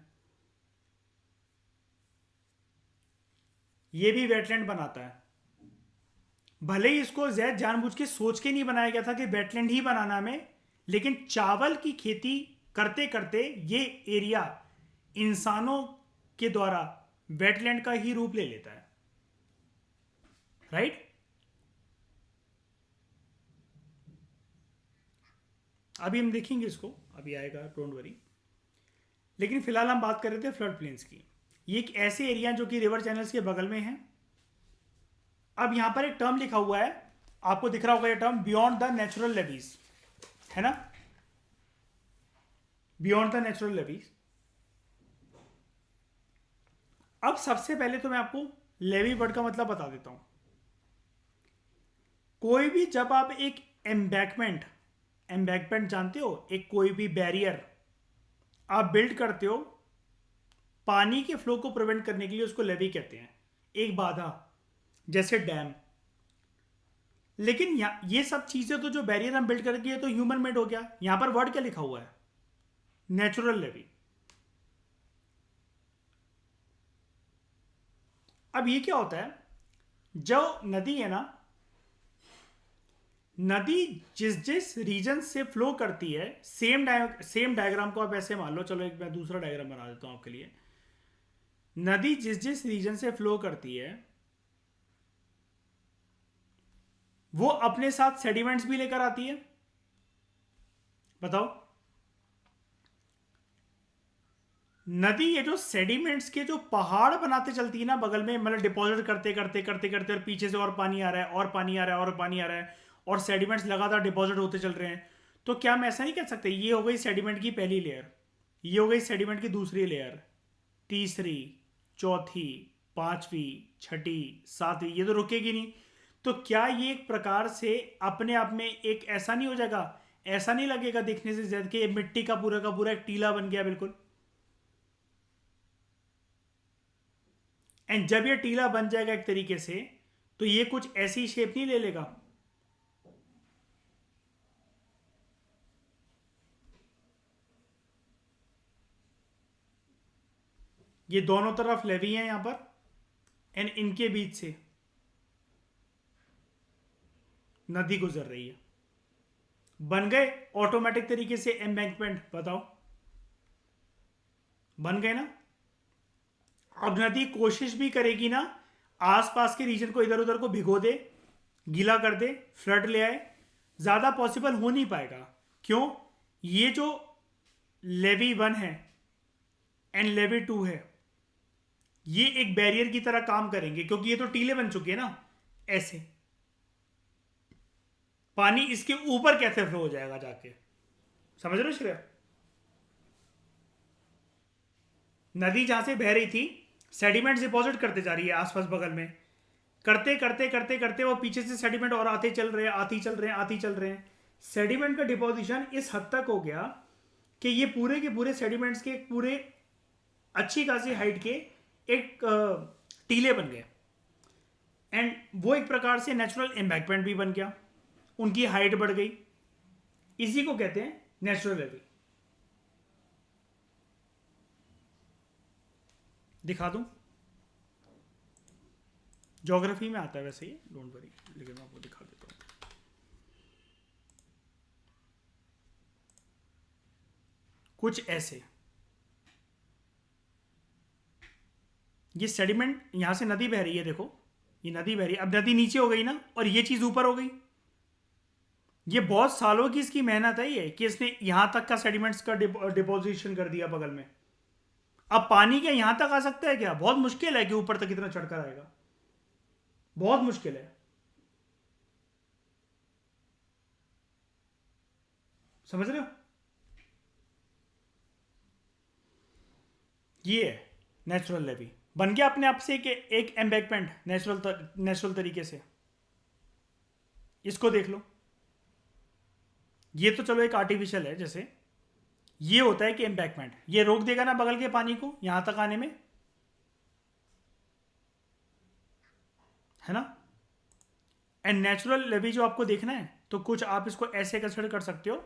ये भी वेटलैंड बनाता है। भले ही इसको जैद जानबूझ के सोच के नहीं बनाया गया था कि वेटलैंड ही बनाना हमें, लेकिन चावल की खेती करते करते ये एरिया इंसानों के द्वारा वेटलैंड का ही रूप ले लेता है, राइट? अभी हम देखेंगे इसको, अभी आएगा, डोंट वरी। लेकिन फिलहाल हम बात कर रहे थे फ्लड प्लेन्स की। ये एक ऐसे एरिया जो कि रिवर चैनल्स के बगल में है। अब यहां पर एक टर्म लिखा हुआ है, आपको दिख रहा होगा ये term, beyond the natural levies, है ना? Beyond the natural levies. अब सबसे पहले तो मैं आपको लेवी वर्ड का मतलब बता देता हूं। कोई भी, जब आप एक एम्बैकमेंट, एम्बैकमेंट जानते हो, एक कोई भी बैरियर आप बिल्ड करते हो पानी के फ्लो को प्रिवेंट करने के लिए, उसको लेवी कहते हैं, एक बाधा, जैसे डैम। लेकिन ये सब चीजें तो जो बैरियर हम बिल्ड करके, ये तो ह्यूमन मेड हो गया। यहां पर वर्ड क्या लिखा हुआ है? Natural levee. अब ये क्या होता है, जो नदी है ना, नदी जिस जिस रीजन से फ्लो करती है, सेम डायग्राम को आप ऐसे मान लो, चलो एक मैं दूसरा डायग्राम बना देता हूं आपके लिए। नदी जिस जिस रीजन से फ्लो करती है, वो अपने साथ सेडिमेंट्स भी लेकर आती है। बताओ, नदी ये जो सेडिमेंट्स के जो पहाड़ बनाते चलती है ना बगल में, मतलब डिपॉजिट करते करते करते करते, और पीछे से और पानी आ रहा है और पानी आ रहा है और पानी आ रहा है, और सेडिमेंट्स लगातार डिपॉजिट होते चल रहे हैं। तो क्या हम ऐसा नहीं कह सकते, ये हो गई सेडिमेंट की पहली लेयर, ये हो गई सेडिमेंट की दूसरी लेयर, तीसरी, चौथी, पांचवी, छठी, सातवीं, ये तो रुकेगी नहीं। तो क्या ये एक प्रकार से अपने आप में एक ऐसा नहीं हो जाएगा, ऐसा नहीं लगेगा देखने से जैसे कि ये मिट्टी का पूरा एक टीला बन गया बिल्कुल? एंड जब ये टीला बन जाएगा एक तरीके से, तो ये कुछ ऐसी शेप नहीं ले लेगा? ये दोनों तरफ लेवी है यहां पर, एंड इनके बीच से नदी गुजर रही है, बन गए ऑटोमेटिक तरीके से एम्बैंकमेंट, बताओ बन गए ना। अब नदी कोशिश भी करेगी ना आसपास के रीजन को इधर उधर को भिगो दे, गीला कर दे, फ्लड ले आए, ज्यादा पॉसिबल हो नहीं पाएगा। क्यों? ये जो लेवी 1 है एंड लेवी 2 है, ये एक बैरियर की तरह काम करेंगे, क्योंकि ये तो टीले बन चुके हैं ना। ऐसे पानी इसके ऊपर कैसे फ्लो हो जाएगा जाके, समझ रहे हो श्रेया? नदी जहां से बह रही थी, सेडिमेंट डिपॉजिट करते जा रही है आसपास बगल में, करते करते करते करते वो पीछे से सेडिमेंट और आते चल रहे हैं, आती चल रहे हैं, आती चल रहे हैं। सेडिमेंट का डिपोजिशन इस हद तक हो गया कि ये पूरे के पूरे सेडिमेंट्स के पूरे अच्छी खासी हाइट के एक टीले बन गए, एंड वो एक प्रकार से नेचुरल एम्बैंकमेंट भी बन गया, उनकी हाइट बढ़ गई। इसी को कहते हैं नेचुरल लेवल। दिखा दूं? ज्योग्राफी में आता है वैसे ही, डोंट वरी, लेकिन मैं आपको दिखा देता हूं। कुछ ऐसे ये सेडिमेंट, यहां से नदी बह रही है, देखो ये नदी बह रही है, अब नदी नीचे हो गई ना, और ये चीज ऊपर हो गई। ये बहुत सालों की इसकी मेहनत है ये, कि इसने यहां तक का सेडिमेंट्स का डिपोजिशन कर दिया बगल में। अब पानी क्या यहां तक आ सकता है क्या? बहुत मुश्किल है कि ऊपर तक इतना चढ़कर आएगा, बहुत मुश्किल है। समझ रहे हो? ये है नेचुरल लेवी, बन गया अपने आप से एक एम्बैंकमेंट नेचुरल तरीके से। इसको देख लो, ये तो चलो एक आर्टिफिशियल है, जैसे ये होता है कि एम्बैंकमेंट ये रोक देगा ना बगल के पानी को यहां तक आने में, है ना। एंड नेचुरल लेवी जो आपको देखना है, तो कुछ आप इसको ऐसे कंसिडर कर सकते हो।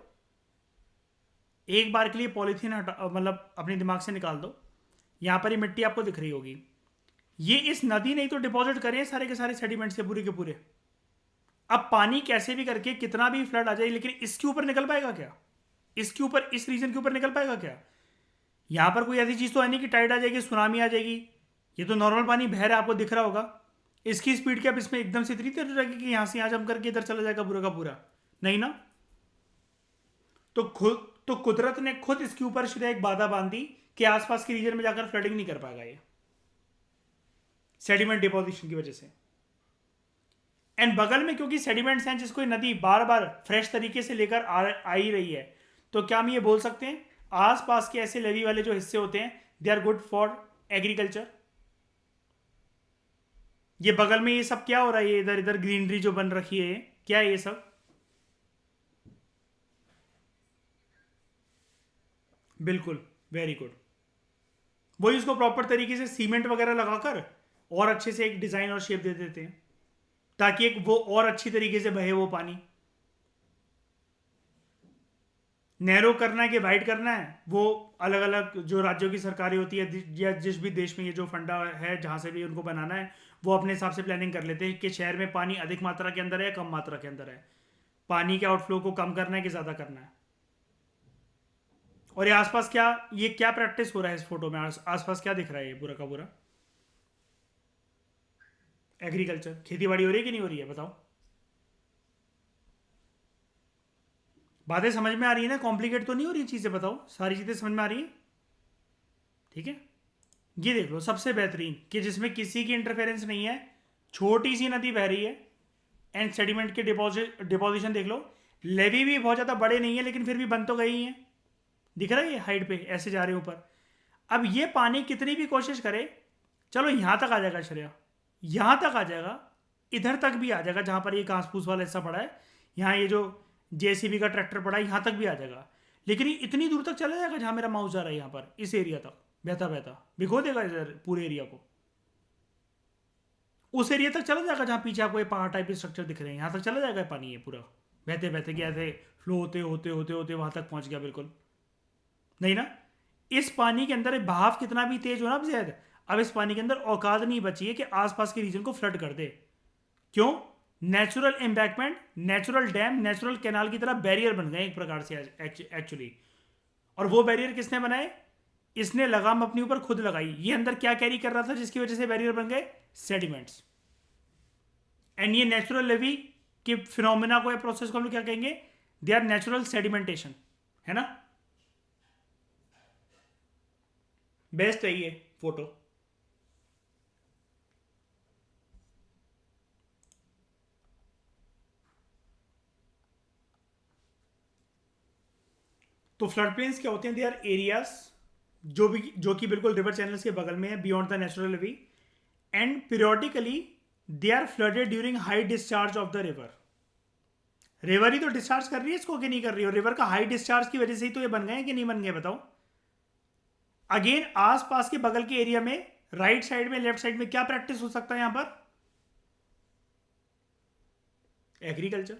एक बार के लिए पॉलीथीन मतलब अपने दिमाग से निकाल दो। यहां पर ही मिट्टी आपको दिख रही होगी, ये इस नदी ने तो डिपॉजिट करे सारे के सारे सेडिमेंट से पूरे के पूरे। अब पानी कैसे भी करके कितना भी फ्लड आ जाए, लेकिन इसके ऊपर निकल पाएगा क्या? इसके ऊपर, इस रीजन के ऊपर निकल पाएगा क्या? यहां पर कोई ऐसी चीज तो है नहीं कि टाइड आ जाएगी, सुनामी आ जाएगी। ये तो नॉर्मल पानी बह रहा है, आपको दिख रहा होगा। इसकी स्पीड क्या अब इसमें एकदम से इतनी तेज हो जाएगी कि यहां से यहां जम करके इधर चला जाएगा पूरा का पूरा? नहीं ना। तो कुदरत ने खुद इसके ऊपर सीधा एक बाधा बांध दी कि आसपास के रीजन में जाकर फ्लडिंग नहीं कर पाएगा ये, सेडिमेंट डिपोजिशन की वजह से। एंड बगल में क्योंकि सेडिमेंट्स हैं जिसको नदी बार बार फ्रेश तरीके से लेकर आ ही रही है, तो क्या हम ये बोल सकते हैं आसपास के ऐसे लेवी वाले जो हिस्से होते हैं they are good for agriculture. ये बगल में ये सब क्या हो रहा है, ये इधर इधर ग्रीनरी जो बन रखी है, क्या है ये सब? बिल्कुल, वेरी गुड। वही इसको प्रॉपर तरीके से सीमेंट वगैरह लगाकर और अच्छे से एक डिजाइन और शेप दे देते हैं, ताकि एक वो और अच्छी तरीके से बहे वो पानी। नैरो करना है कि वाइड करना है, वो अलग अलग जो राज्यों की सरकारें होती है या जिस भी देश में ये जो फंडा है जहां से भी उनको बनाना है, वो अपने हिसाब से प्लानिंग कर लेते हैं कि शहर में पानी अधिक मात्रा के अंदर है या कम मात्रा के अंदर है, पानी के आउटफ्लो को कम करना है कि ज़्यादा करना है। और ये आसपास क्या, ये क्या प्रैक्टिस हो रहा है इस फोटो में? आसपास क्या दिख रहा है ये पूरा का पूरा? एग्रीकल्चर, खेती बाड़ी हो रही है कि नहीं हो रही है, बताओ। बातें समझ में आ रही है ना? कॉम्प्लिकेट तो नहीं हो रही चीज़ें, बताओ सारी चीज़ें समझ में आ रही है? ठीक है, ये देख लो सबसे बेहतरीन कि जिसमें किसी की इंटरफेरेंस नहीं है, छोटी सी नदी बह रही है, एंड सेडिमेंट के डिपोजिशन देख लो। लेवी भी बहुत ज़्यादा बड़े नहीं है, लेकिन फिर भी बन तो गई हैं, दिख रहा है ये हाइट पे ऐसे जा रहे हैं ऊपर। अब ये पानी कितनी भी कोशिश करे, चलो यहां तक आ जाएगा श्रेया, यहां तक आ जाएगा, इधर तक भी आ जाएगा जहां पर ये घास फूस वाला हिस्सा पड़ा है, यहाँ ये जो जेसीबी का ट्रैक्टर पड़ा है यहां तक भी आ जाएगा। लेकिन ये इतनी दूर तक चला जाएगा जहां मेरा माउस जा रहा है, यहाँ पर इस एरिया तक बहता बहता भिगो देगा इधर पूरे एरिया को। उस एरिया तक चला जाएगा जहां पीछे आपको ये पहाड़ टाइप के स्ट्रक्चर दिख रहे हैं, यहां तक चला जाएगा पानी, ये पूरा बहते बहते कि ऐसे फ्लो होते होते होते होते वहां तक पहुंच गया। बिल्कुल नहीं ना। इस पानी के अंदर बहाव कितना भी तेज हो ना जैद, अब इस पानी के अंदर औकात नहीं बची है कि आसपास के रीजन को फ्लड कर दे। क्यों? Natural embankment, natural dam, natural canal की तरह बैरियर बन गए एक प्रकार से एक्चुअली। और वो बैरियर किसने बनाए? इसने लगाम अपने ऊपर खुद लगाई। ये अंदर क्या कैरी कर रहा था जिसकी वजह से बैरियर बन गए? सेडिमेंट्स। एंड ये नेचुरल लेवी के फिनोमेना को या प्रोसेस को हम लोग क्या कहेंगे? दे आर नेचुरल सेडिमेंटेशन, है ना? बेस्ट है ये फोटो। तो फ्लड प्लेन्स क्या होते हैं? दे आर एरियाज जो कि बिल्कुल रिवर चैनल्स के बगल में है, beyond the natural levee, and periodically they are flooded during high discharge of the river. River ही तो डिस्चार्ज कर रही है इसको, कि नहीं कर रही है? और रिवर का हाई डिस्चार्ज की वजह से ही तो ये बन गए हैं कि नहीं बन गए, बताओ? अगेन आसपास के बगल के एरिया में, राइट साइड में, लेफ्ट साइड में क्या प्रैक्टिस हो सकता है यहां पर? एग्रीकल्चर।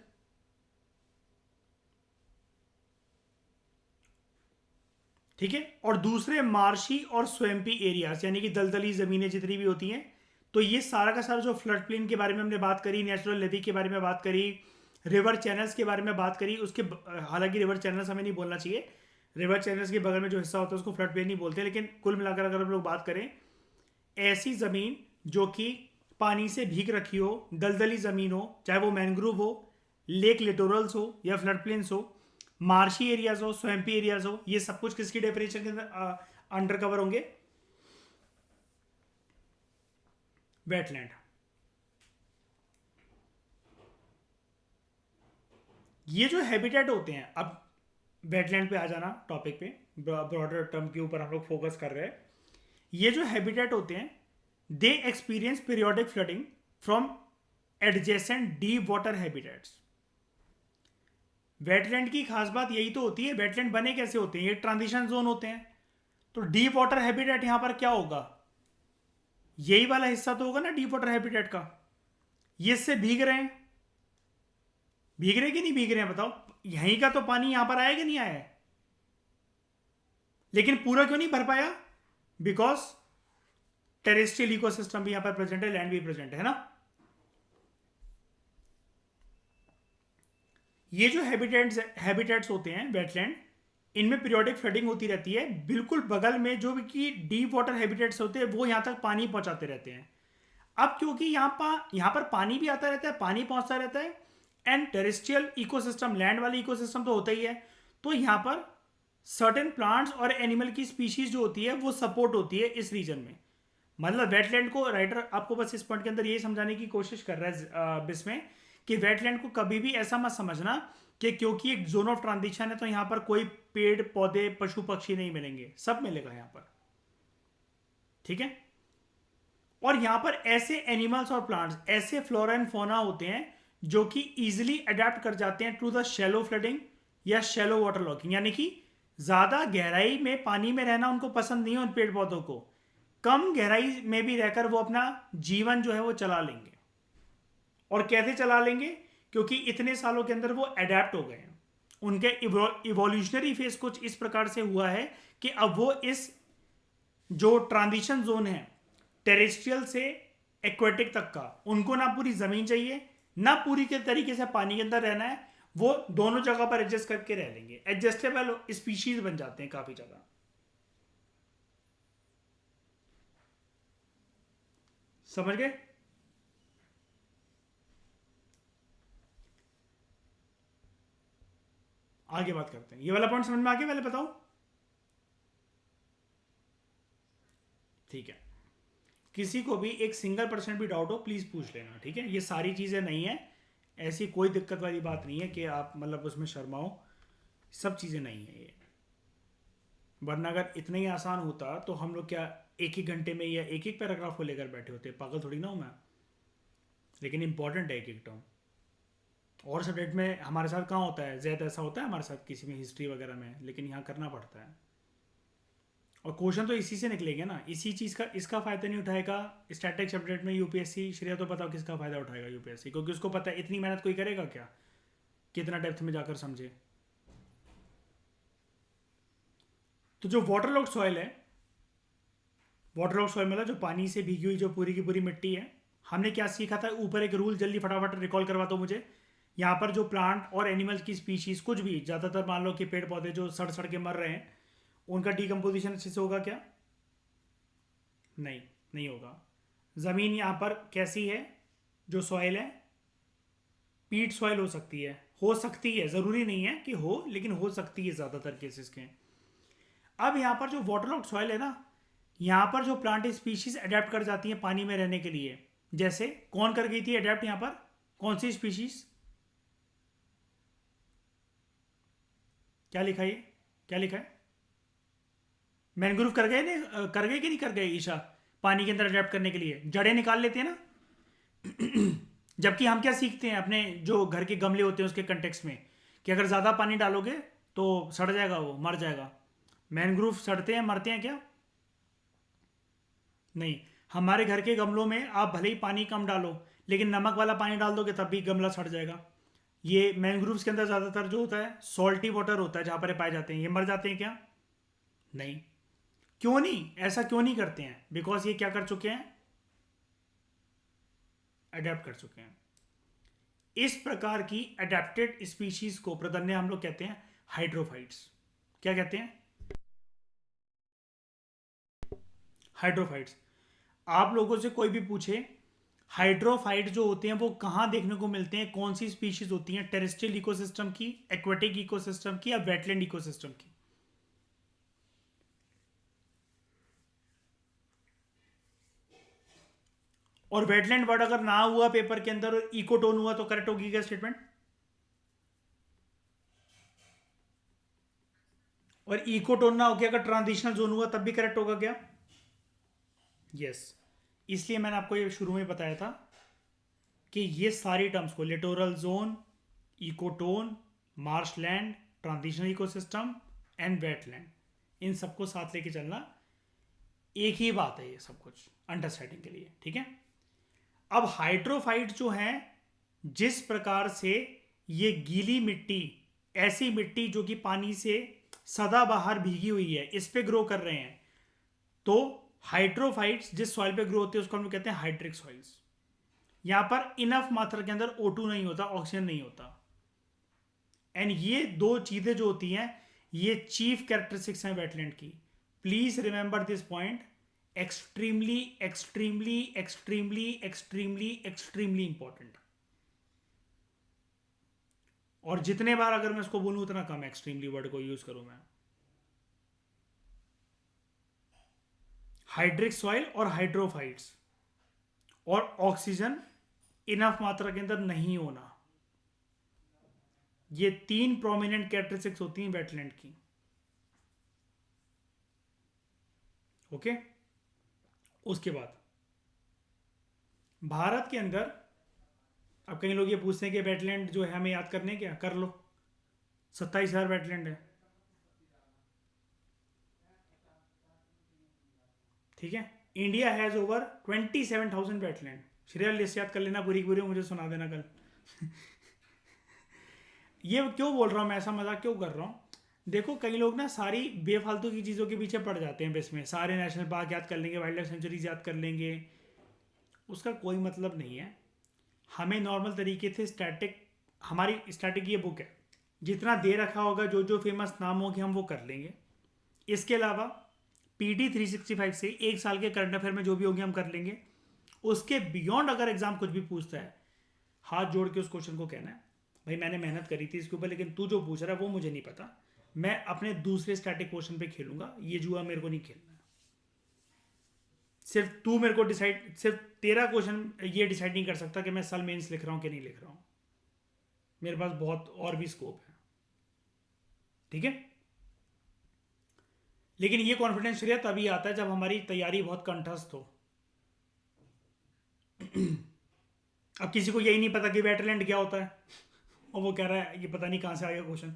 ठीक है। और दूसरे मार्शी और स्वैम्पी एरियाज, यानी कि दलदली जमीनें जितनी भी होती हैं, तो ये सारा का सारा जो फ्लड प्लेन के बारे में हमने बात करी, नेचुरल लेवी के बारे में बात करी, रिवर चैनल्स के बारे में बात करी, उसके हालांकि रिवर चैनल्स हमें नहीं बोलना चाहिए, रिवर चैनल्स के बगल में जो हिस्सा होता है उसको फ्लड प्लेन नहीं बोलते, लेकिन कुल मिलाकर अगर हम लोग बात करें, ऐसी ज़मीन जो कि पानी से भीग रखी हो, दलदली ज़मीन हो, चाहे वो मैनग्रोव हो, लेक लिटोरल्स हो या फ्लड प्लेन्स हो, मार्शी एरियाज हो, स्वैम्पी एरियाज हो, ये सब कुछ किसकी डेफिनेशन के अंदर अंडर कवर होंगे? वेटलैंड। ये जो हैबिटेट होते हैं, अब वेटलैंड पे आ जाना टॉपिक पे, ब्रॉडर टर्म के ऊपर हम लोग फोकस कर रहे हैं। ये जो हैबिटेट होते हैं, they experience periodic flooding from adjacent deep water habitats. Wetland की खास बात यही तो होती है, वेटलैंड बने कैसे होते हैं? ये ट्रांजिशन जोन होते हैं। तो डीप वाटर हैबिटेट यहां पर क्या होगा? यही वाला हिस्सा तो होगा ना डीप वाटर हैबिटेट का। ये इससे भीग रहे हैं, भीग रहे कि नहीं भीग रहे हैं, बताओ? यहीं का तो पानी यहां पर आया कि नहीं आया है? लेकिन पूरा क्यों नहीं भर पाया? बिकॉज टेरेस्ट्रियल इकोसिस्टम भी यहां पर प्रेजेंट है, लैंड भी प्रेजेंट है ना। ये जो हैबिटेट्स होते हैं वेटलैंड, इनमें पीरियोडिक फ्लडिंग होती रहती है। बिल्कुल बगल में जो भी कि डीप वाटर हैबिटेट्स होते हैं वो यहां तक पानी पहुंचाते रहते हैं। अब क्योंकि यहाँ पर पानी भी आता रहता है, पानी पहुंचता रहता है, एंड टेरेस्ट्रियल इकोसिस्टम, लैंड वाली इकोसिस्टम तो होता ही है, तो यहाँ पर सर्टेन प्लांट्स और एनिमल की स्पीशीज जो होती है वो सपोर्ट होती है इस रीजन में। मतलब वेटलैंड को राइटर आपको बस इस पॉइंट के अंदर यही समझाने की कोशिश कर रहा है बिस्में, कि वेटलैंड को कभी भी ऐसा मत समझना कि क्योंकि एक जोन ऑफ ट्रांजिशन है तो यहाँ पर कोई पेड़ पौधे पशु पक्षी नहीं मिलेंगे, सब मिलेगा यहाँ पर। ठीक है। और यहाँ पर ऐसे एनिमल्स और प्लांट्स, ऐसे फ्लोरा एंड फोना होते हैं जो कि इजिली अडेप्ट कर जाते हैं टू द शैलो फ्लडिंग या शैलो वाटर लॉकिंग, यानी कि ज्यादा गहराई में पानी में रहना उनको पसंद नहीं है उन पेड़ पौधों को। कम गहराई में भी रहकर वो अपना जीवन जो है वो चला लेंगे। और कैसे चला लेंगे? क्योंकि इतने सालों के अंदर वो अडेप्ट हो गए हैं। उनके इवोल्यूशनरी फेज कुछ इस प्रकार से हुआ है कि अब वो इस जो ट्रांजिशन जोन है टेरेस्ट्रियल से एक्वेटिक तक का, उनको ना पूरी जमीन चाहिए ना पूरी के तरीके से पानी के अंदर रहना है, वो दोनों जगह पर एडजस्ट करके रह लेंगे, एडजस्टेबल स्पीशीज बन जाते हैं काफी ज्यादा। समझ गए? आगे बात करते हैं। ये वाला पॉइंट समझ में आ गया? पहले बताओ। ठीक है। किसी को भी एक सिंगल परसेंट भी डाउट हो प्लीज पूछ लेना, ठीक है? ये सारी चीजें नहीं है, ऐसी कोई दिक्कत वाली बात नहीं है कि आप मतलब उसमें शर्माओ, सब चीजें नहीं है ये। वरना अगर इतना ही आसान होता तो हम लोग क्या एक ही घंटे में या एक एक पैराग्राफ को लेकर बैठे होते? पागल थोड़ी ना हूं मैं। लेकिन इंपॉर्टेंट है एक एक टर्म। और सब्जेक्ट में हमारे साथ कहाँ होता है, ज़्यादा ऐसा होता है हमारे साथ किसी में हिस्ट्री वगैरह में, लेकिन यहाँ करना पड़ता है। और क्वेश्चन तो इसी से निकलेंगे ना, इसी चीज़ का, इसका फ़ायदा नहीं उठाएगा स्टैटिक सब्जेक्ट में यूपीएससी। श्रेया तो बताओ किसका फ़ायदा उठाएगा यूपीएससी? क्योंकि उसको पता है इतनी मेहनत कोई करेगा क्या, कितना डेप्थ में जाकर समझे। तो जो वाटर लॉक्ड सॉइल है, वाटर लॉक्ड सॉइल मतलब जो पानी से भीगी हुई जो पूरी की पूरी मिट्टी है, हमने क्या सीखा था, ऊपर एक रूल जल्दी फटाफट रिकॉल करवा दो मुझे। यहाँ पर जो प्लांट और एनिमल्स की स्पीशीज कुछ भी, ज़्यादातर मान लो कि पेड़ पौधे जो सड़ सड़ के मर रहे हैं, उनका डिकम्पोजिशन अच्छे से होगा क्या? नहीं, नहीं होगा। ज़मीन यहाँ पर कैसी है, जो सॉइल है, पीट सॉइल हो सकती है, ज़रूरी नहीं है कि हो, लेकिन हो सकती है ज़्यादातर केसेस के। अब यहाँ पर जो वाटरलॉक्ड सॉइल है ना, यहाँ पर जो प्लांट स्पीशीज अडेप्ट कर जाती हैं पानी में रहने के लिए, जैसे कौन कर गई थी अडेप्ट यहाँ पर, कौन सी स्पीशीज? क्या लिखा है, क्या लिखा है? मैनग्रोव कर गए, नहीं कर गए कि नहीं कर गए ईशा, पानी के अंदर अडेप्ट करने के लिए जड़ें निकाल लेते हैं ना। जबकि हम क्या सीखते हैं अपने जो घर के गमले होते हैं उसके कंटेक्स्ट में, कि अगर ज़्यादा पानी डालोगे तो सड़ जाएगा, वो मर जाएगा। मैनग्रोव सड़ते हैं, मरते हैं क्या? नहीं। हमारे घर के गमलों में आप भले ही पानी कम डालो, लेकिन नमक वाला पानी डाल दोगे तब भी गमला सड़ जाएगा। ये मैनग्रोव्स के अंदर ज़्यादातर जो होता है सॉल्टी वाटर होता है, जहाँ पर ये पाए जाते हैं, ये मर जाते हैं क्या? नहीं। क्यों नहीं, ऐसा क्यों नहीं करते हैं? बिकॉज ये क्या कर चुके हैं, अडेप्ट कर चुके हैं। इस प्रकार की अडेप्टेड स्पीशीज को प्रदन्य हम लोग कहते हैं हाइड्रोफाइट्स। क्या कहते हैं? हाइड्रोफाइट्स। आप लोगों से कोई भी पूछे हाइड्रोफाइट जो होते हैं वो कहाँ देखने को मिलते हैं, कौन सी स्पीशीज होती हैं, टेरेस्ट्रियल इकोसिस्टम की, एक्वेटिक इकोसिस्टम की, या वेटलैंड इकोसिस्टम की? और वेटलैंड वर्ड अगर ना हुआ पेपर के अंदर और इकोटोन हुआ तो करेक्ट होगी क्या स्टेटमेंट? और इकोटोन ना होकर अगर ट्रांजिशनल जोन हुआ तब भी करेक्ट होगा क्या? यस। इसलिए मैंने आपको ये शुरू में बताया था कि ये सारी टर्म्स को, littoral zone, ecotone, marshland, transitional ecosystem and wetland, इन सबको साथ लेके चलना, एक ही बात है ये सब कुछ अंडरस्टैंडिंग के लिए, ठीक है? अब हाइड्रोफाइट जो है, जिस प्रकार से ये गीली मिट्टी, ऐसी मिट्टी जो कि पानी से सदाबहार भीगी हुई है, इस पे ग्रो कर रहे हैं, तो हाइड्रोफाइट्स जिस सॉइल पे ग्रो होते हैं उसको हम लोग कहते हैं हाइड्रिक सॉइल्स। यहां पर इनफ मात्रा के अंदर O2 नहीं होता, ऑक्सीजन नहीं होता। एंड ये दो चीजें जो होती हैं, ये चीफ कैरेक्टरिस्टिक्स हैं वेटलैंड की। Please remember this point, extremely extremely extremely extremely extremely important. और जितने बार अगर मैं इसको बोलूं उतना कम एक्सट्रीमली वर्ड को यूज करूं मैं। हाइड्रिक सॉइल और हाइड्रोफाइट्स और ऑक्सीजन इनफ मात्रा के अंदर नहीं होना, ये तीन प्रोमिनेंट कैरेक्टरिस्टिक्स होती हैं वेटलैंड की। ओके। उसके बाद भारत के अंदर, अब कई लोग ये पूछते हैं कि वेटलैंड जो है हमें याद करने, क्या कर लो, 27,000 वेटलैंड है, ठीक है। India has over 27,000 wetland. Shreya list याद कर लेना पूरी की पूरी, मुझे सुना देना कल। ये क्यों बोल रहा हूँ मैं, ऐसा मजाक क्यों कर रहा हूँ? देखो कई लोग ना सारी बेफालतू की चीज़ों के पीछे पड़ जाते हैं, बस में सारे नेशनल पार्क याद कर लेंगे, वाइल्ड लाइफ सेंचुरीज याद कर लेंगे, उसका कोई मतलब नहीं है। हमें नॉर्मल तरीके से स्टैटिक, हमारी स्टैटिक ये बुक है, जितना दे रखा होगा जो जो फेमस नाम होंगे हम वो कर लेंगे। इसके अलावा PD 365 से एक साल के करंट अफेयर में जो भी होंगे हम कर लेंगे। उसके बियॉन्ड अगर एग्जाम कुछ भी पूछता है, हाथ जोड़ के उस क्वेश्चन को कहना है, भाई मैंने मेहनत करी थी इसके ऊपर, लेकिन तू जो पूछ रहा है वो मुझे नहीं पता, मैं अपने दूसरे स्टैटिक क्वेश्चन पे खेलूंगा, ये जुआ मेरे को नहीं खेलना है। सिर्फ तू मेरे को डिसाइड, सिर्फ तेरा क्वेश्चन ये डिसाइड नहीं कर सकता कि मैं सल मेंस लिख रहा हूँ कि नहीं लिख रहा हूँ, मेरे पास बहुत और भी स्कोप है, ठीक है। लेकिन ये कॉन्फिडेंस श्रेय तभी आता है जब हमारी तैयारी बहुत कंठस्थ हो। अब किसी को यही नहीं पता कि वेटलैंड क्या होता है, और वो कह रहा है ये पता नहीं कहाँ से आएगा क्वेश्चन।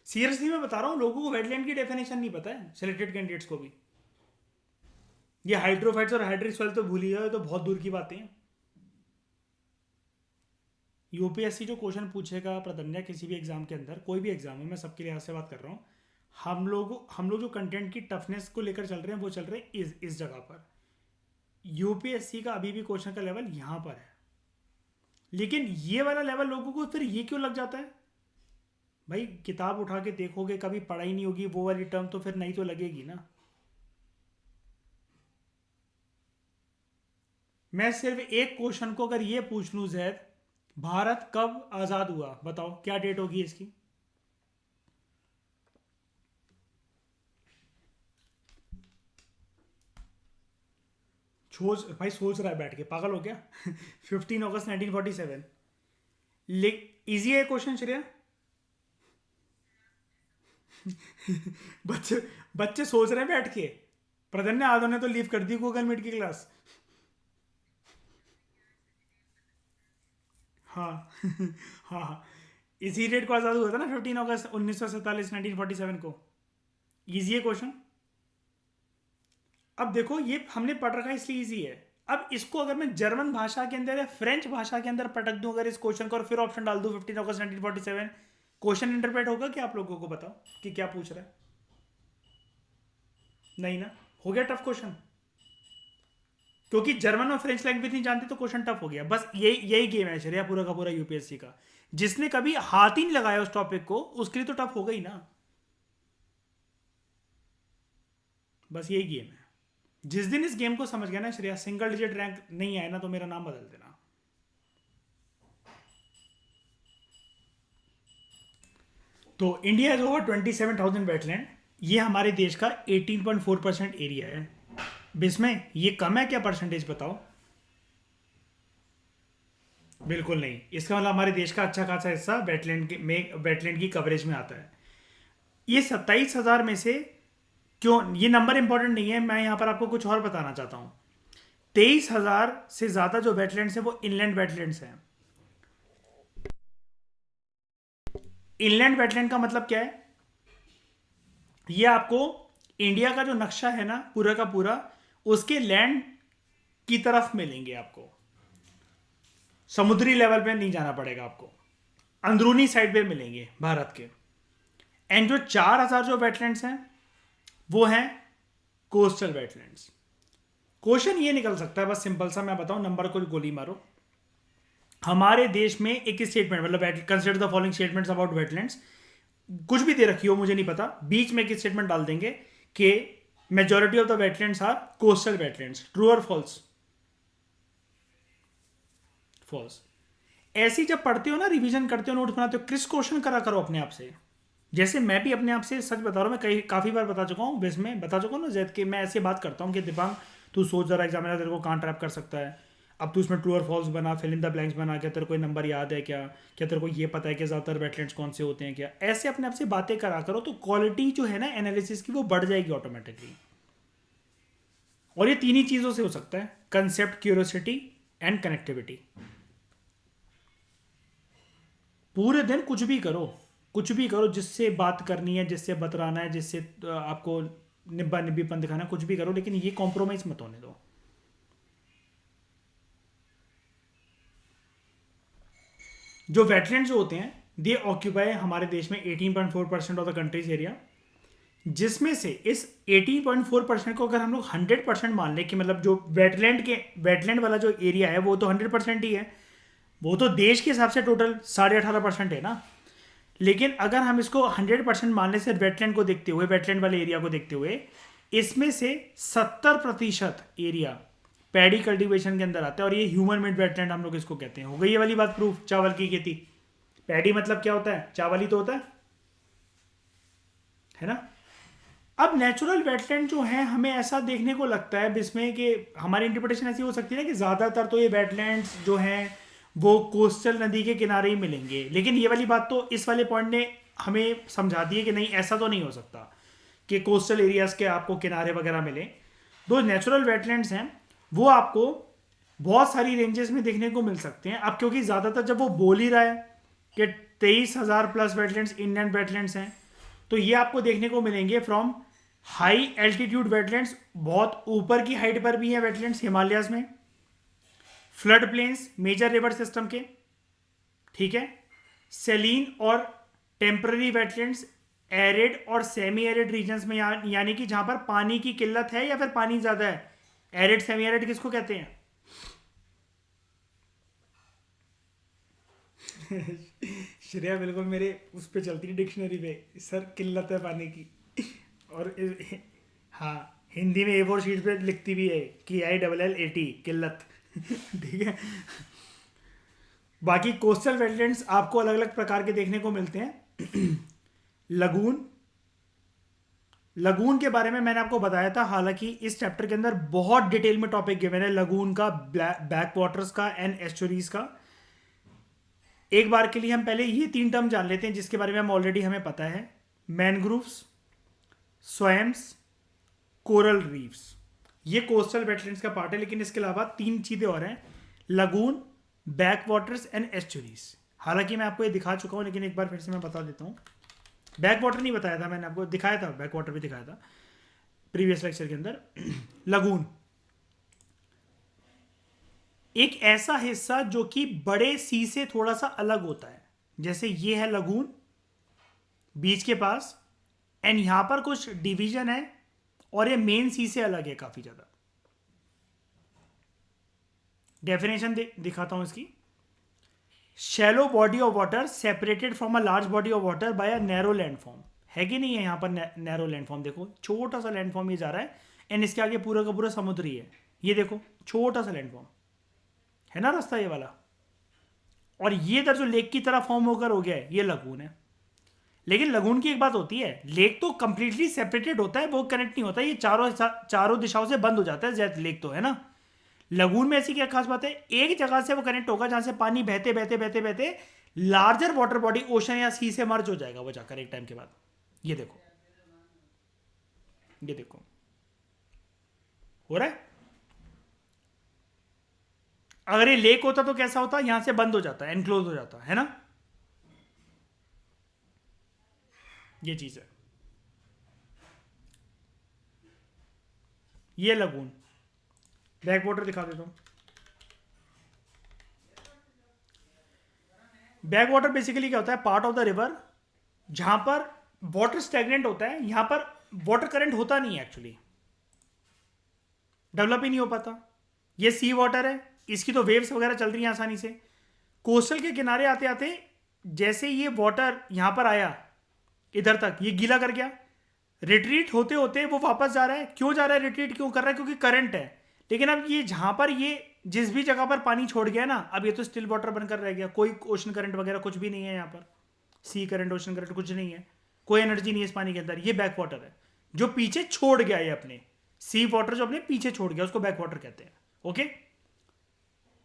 सीरियसली मैं बता रहा हूँ, लोगों को वेटलैंड की डेफिनेशन नहीं पता है, सिलेक्टेड कैंडिडेट्स को भी। ये हाइड्रोफाइट्स और हाइड्रिक सॉइल तो भूल ही जाओ, तो बहुत दूर की बातें हैं। यूपीएससी जो क्वेश्चन पूछेगा प्रदन्या किसी भी एग्जाम के अंदर, कोई भी एग्जाम है, मैं सबके लिहाज से बात कर रहा हूँ, हम लोग जो कंटेंट की टफनेस को लेकर चल रहे हैं वो चल रहे हैं इस जगह पर। यूपीएससी का अभी भी क्वेश्चन का लेवल यहां पर है, लेकिन ये वाला लेवल लोगों को फिर ये क्यों लग जाता है? भाई किताब उठा के देखोगे, कभी पढ़ाई नहीं होगी वो वाली टर्म, तो फिर नहीं तो लगेगी ना। मैं सिर्फ एक क्वेश्चन को अगर ये पूछ लूं, जैद, भारत कब आजाद हुआ बताओ, क्या डेट होगी इसकी? सोच भाई, सोच रहा है बैठ के, पागल हो गया? 15 अगस्त 1947। इजी है क्वेश्चन श्रेया। बच्चे बच्चे सोच रहे हैं बैठ के। प्रधन ने आधों ने तो लीव कर दी गूगल मीट की क्लास। हाँ। हाँ हाँ। इसी डेट को आज़ाद हुआ था ना, 15 अगस्त 1947, 1947 को। इजी है क्वेश्चन। अब देखो, ये हमने पढ़ रखा है इसलिए इजी है। अब इसको अगर मैं जर्मन भाषा के अंदर या फ्रेंच भाषा के अंदर पटक दूं अगर इस क्वेश्चन को, और फिर ऑप्शन डाल दूं 15 अगस्त 1947, क्वेश्चन इंटरप्रेट होगा क्या आप लोगों को? बताओ कि क्या पूछ रहा है। नहीं ना, हो गया टफ क्वेश्चन। क्योंकि जर्मन और फ्रेंच लैंग्वेज नहीं जानते तो क्वेश्चन टफ हो गया। बस यही यही गेम है शरिया पूरा का पूरा यूपीएससी का। जिसने कभी हाथ ही नहीं लगाया उस टॉपिक को, उसके लिए तो टफ हो गई ना। बस यही गेम है। जिस दिन इस गेम को समझ गया ना श्रेया, सिंगल डिजिट रैंक नहीं आए ना तो मेरा नाम बदल देना। तो इंडिया इज ओवर 27,000 वेटलैंड। ये हमारे देश का 18.4% एरिया है। इसमें ये कम है क्या परसेंटेज बताओ? बिल्कुल नहीं। इसका मतलब हमारे देश का अच्छा खासा हिस्सा वेटलैंड की कवरेज में आता है। ये 27,000 में से, क्यों ये नंबर इंपॉर्टेंट नहीं है, मैं यहां पर आपको कुछ और बताना चाहता हूं। 23,000 से ज्यादा जो वेटलैंड्स है वो इनलैंड वेटलैंड्स हैं। इनलैंड वेटलैंड का मतलब क्या है? ये आपको इंडिया का जो नक्शा है ना पूरा का पूरा, उसके लैंड की तरफ मिलेंगे आपको। समुद्री लेवल पे नहीं जाना पड़ेगा आपको, अंदरूनी साइड पे मिलेंगे भारत के। एंड जो 4,000 जो वेटलैंड्स हैं वो हैं कोस्टल वेटलैंड्स। क्वेश्चन ये निकल सकता है, बस सिंपल सा मैं बताऊं, नंबर को गोली मारो। हमारे देश में एक स्टेटमेंट, मतलब consider the following statements about wetlands, कुछ भी दे रखी हो मुझे नहीं पता, बीच में एक स्टेटमेंट डाल देंगे कि majority of the wetlands are coastal wetlands. True और फॉल्स? फॉल्स। ऐसी जब पढ़ते हो ना, रिवीजन करते हो, नोट्स बनाते हो, क्रिस क्वेश्चन करा करो अपने आप से। जैसे मैं भी अपने आप से सच बता रहा हूँ, मैं कई काफ़ी बार बता चुका हूँ, बेस में बता चुका हूँ ना जैद, कि मैं ऐसे बात करता हूँ कि दिपांग तू सोच जरा, एग्जामिनर तेरे को कहाँ ट्रैप कर सकता है। अब तू इसमें ट्रू और फॉल्स बना, फिल इन द ब्लैंक्स बना, क्या तेरे को नंबर याद है क्या, क्या तेरे को ये पता है कि ज़्यादातर वेटलैंड्स कौन से होते हैं क्या। ऐसे अपने आप से बातें करा करो तो क्वालिटी जो है ना एनालिसिस की वो बढ़ जाएगी ऑटोमेटिकली। और ये तीन ही चीज़ों से हो सकता है, कंसेप्ट, क्यूरियोसिटी एंड कनेक्टिविटी। पूरे दिन कुछ भी करो, कुछ भी करो, जिससे बात करनी है, जिससे बतराना है, जिससे आपको निब्बा निब्बीपन दिखाना है, कुछ भी करो, लेकिन ये कॉम्प्रोमाइज मत होने दो। जो वेटलैंड्स जो होते हैं, दे ऑक्यूपाई हमारे देश में 18.4% ऑफ द कंट्रीज एरिया। जिसमें से इस 18.4% को अगर हम लोग 100% मान लें, कि मतलब जो वेटलैंड वाला जो एरिया है वो तो 100% ही है, वो तो देश के हिसाब से टोटल 18.5% है ना। लेकिन अगर हम इसको 100% मान लें, सिर्फ वेटलैंड को देखते हुए, वेटलैंड वाले एरिया को देखते हुए, इसमें से 70% एरिया पैडी कल्टीवेशन के अंदर आता है, और ये ह्यूमन मेड वेटलैंड हम लोग इसको कहते हैं। हो गई ये वाली बात प्रूफ, चावल की खेती। पैडी मतलब क्या होता है? चावल ही तो होता है ना। अब नेचुरल वेटलैंड जो है, हमें ऐसा देखने को लगता है इसमें कि हमारी इंटरप्रिटेशन ऐसी हो सकती है ना कि ज़्यादातर तो ये वेटलैंड्स जो हैं वो कोस्टल नदी के किनारे ही मिलेंगे, लेकिन ये वाली बात तो इस वाले पॉइंट ने हमें समझा दी है कि नहीं, ऐसा तो नहीं हो सकता कि कोस्टल एरियाज के आपको किनारे वगैरह मिले। दो नेचुरल वेटलैंड्स हैं वो आपको बहुत सारी रेंजेस में देखने को मिल सकते हैं। अब क्योंकि ज़्यादातर जब वो बोल ही रहा है कि 23,000 प्लस वेटलैंड्स इंलैंड वेटलैंड्स हैं, तो ये आपको देखने को मिलेंगे फ्रॉम हाई एल्टीट्यूड वेटलैंड्स, बहुत ऊपर की हाइट पर भी है वेटलैंड्स हिमालयाज में, flood plains major river system के, ठीक है, सेलीन और टेम्पररी वेटलैंड्स, एरिड और सेमी एरिड रीजन्स में, यानी कि जहां पर पानी की किल्लत है या फिर पानी ज्यादा है, एरिड सेमी एरिड किसको कहते हैं? श्रेया बिल्कुल मेरे उस पे चलती है डिक्शनरी पे, सर किल्लत है पानी की। और हाँ, हिंदी में A4 शीट पे लिखती भी है कि ILL80 किल्लत। ठीक है। बाकी कोस्टल वेटलैंड्स आपको अलग अलग प्रकार के देखने को मिलते हैं। लगून, लगून के बारे में मैंने आपको बताया था, हालांकि इस चैप्टर के अंदर बहुत डिटेल में टॉपिक गिवन है लगून का, बैक वाटर्स का एंड एस्चुरीज का। एक बार के लिए हम पहले ये 3 टर्म जान लेते हैं जिसके बारे में हम ऑलरेडी हमें पता है। मैनग्रूव्स, स्वयम्स, कोरल रीफ्स, ये कोस्टल वेटलैंड्स का पार्ट है। लेकिन इसके अलावा 3 चीजें और हैं, lagoon, back waters and estuaries. हालांकि मैं आपको ये दिखा चुका हूं, लेकिन एक बार फिर से मैं बता देता हूं। बैक वाटर नहीं बताया था मैंने, आपको दिखाया था, बैक वाटर भी दिखाया था प्रीवियस लेक्चर के अंदर। लगून एक ऐसा हिस्सा जो कि बड़े सी से थोड़ा सा अलग होता है। जैसे ये है लगून बीच के पास, एंड यहां पर कुछ डिवीजन है और ये मेन सी से अलग है काफी ज्यादा। डेफिनेशन दिखाता हूं इसकी। Shallow body of water separated from a large body of water bye a narrow landform. है कि नहीं है यहाँ पर नैरो लैंडफॉर्म? देखो छोटा सा लैंडफॉर्म ये जा रहा है, एंड इसके आगे पूरा का पूरा समुद्र ही है। ये देखो छोटा सा लैंडफॉर्म है ना, रास्ता ये वाला। और ये इधर जो लेक की तरह फॉर्म होकर हो गया है, ये लगून है। लेकिन लगून की एक बात होती है, लेक तो कंप्लीटली सेपरेटेड होता है, वो कनेक्ट नहीं होता, ये चारों दिशाओं से बंद हो जाता है लेक तो, है ना। लगून में ऐसी क्या खास बात है, एक जगह से वो कनेक्ट होगा जहां से पानी बहते बहते बहते बहते लार्जर वाटर बॉडी ओशन या सी से मर्ज हो जाएगा वो जाकर एक टाइम के बाद। ये देखो, ये देखो हो रहा है। अगर ये लेक होता तो कैसा होता, यहां से बंद हो जाता है, एनक्लोज हो जाता है ना। ये चीज है, ये लगून। बैक वाटर दिखा देता हूं। बैक वाटर बेसिकली क्या होता है, पार्ट ऑफ द रिवर जहां पर वाटर स्टैग्नेंट होता है, यहां पर वाटर करंट होता नहीं है, एक्चुअली डेवलप ही नहीं हो पाता। ये सी वाटर है, इसकी तो वेव्स वगैरह चल रही हैं आसानी से। कोस्टल के किनारे आते आते जैसे ये वाटर यहां पर आया इधर तक, ये गीला कर गया, रिट्रीट होते होते वो वापस जा रहा है। क्यों जा रहा है, रिट्रीट क्यों कर रहा है? क्योंकि करंट है। लेकिन अब ये जहां पर ये जिस भी जगह पर पानी छोड़ गया ना, अब ये तो स्टिल वाटर बनकर रह गया, कोई ओशन करंट वगैरह कुछ भी नहीं है यहाँ पर। सी करंट, ओशन करंट कुछ नहीं है, कोई एनर्जी नहीं है इस पानी के अंदर। ये बैक वाटर है जो पीछे छोड़ गया, ये अपने सी वाटर जो अपने पीछे छोड़ गया, उसको बैक वाटर कहते हैं। ओके,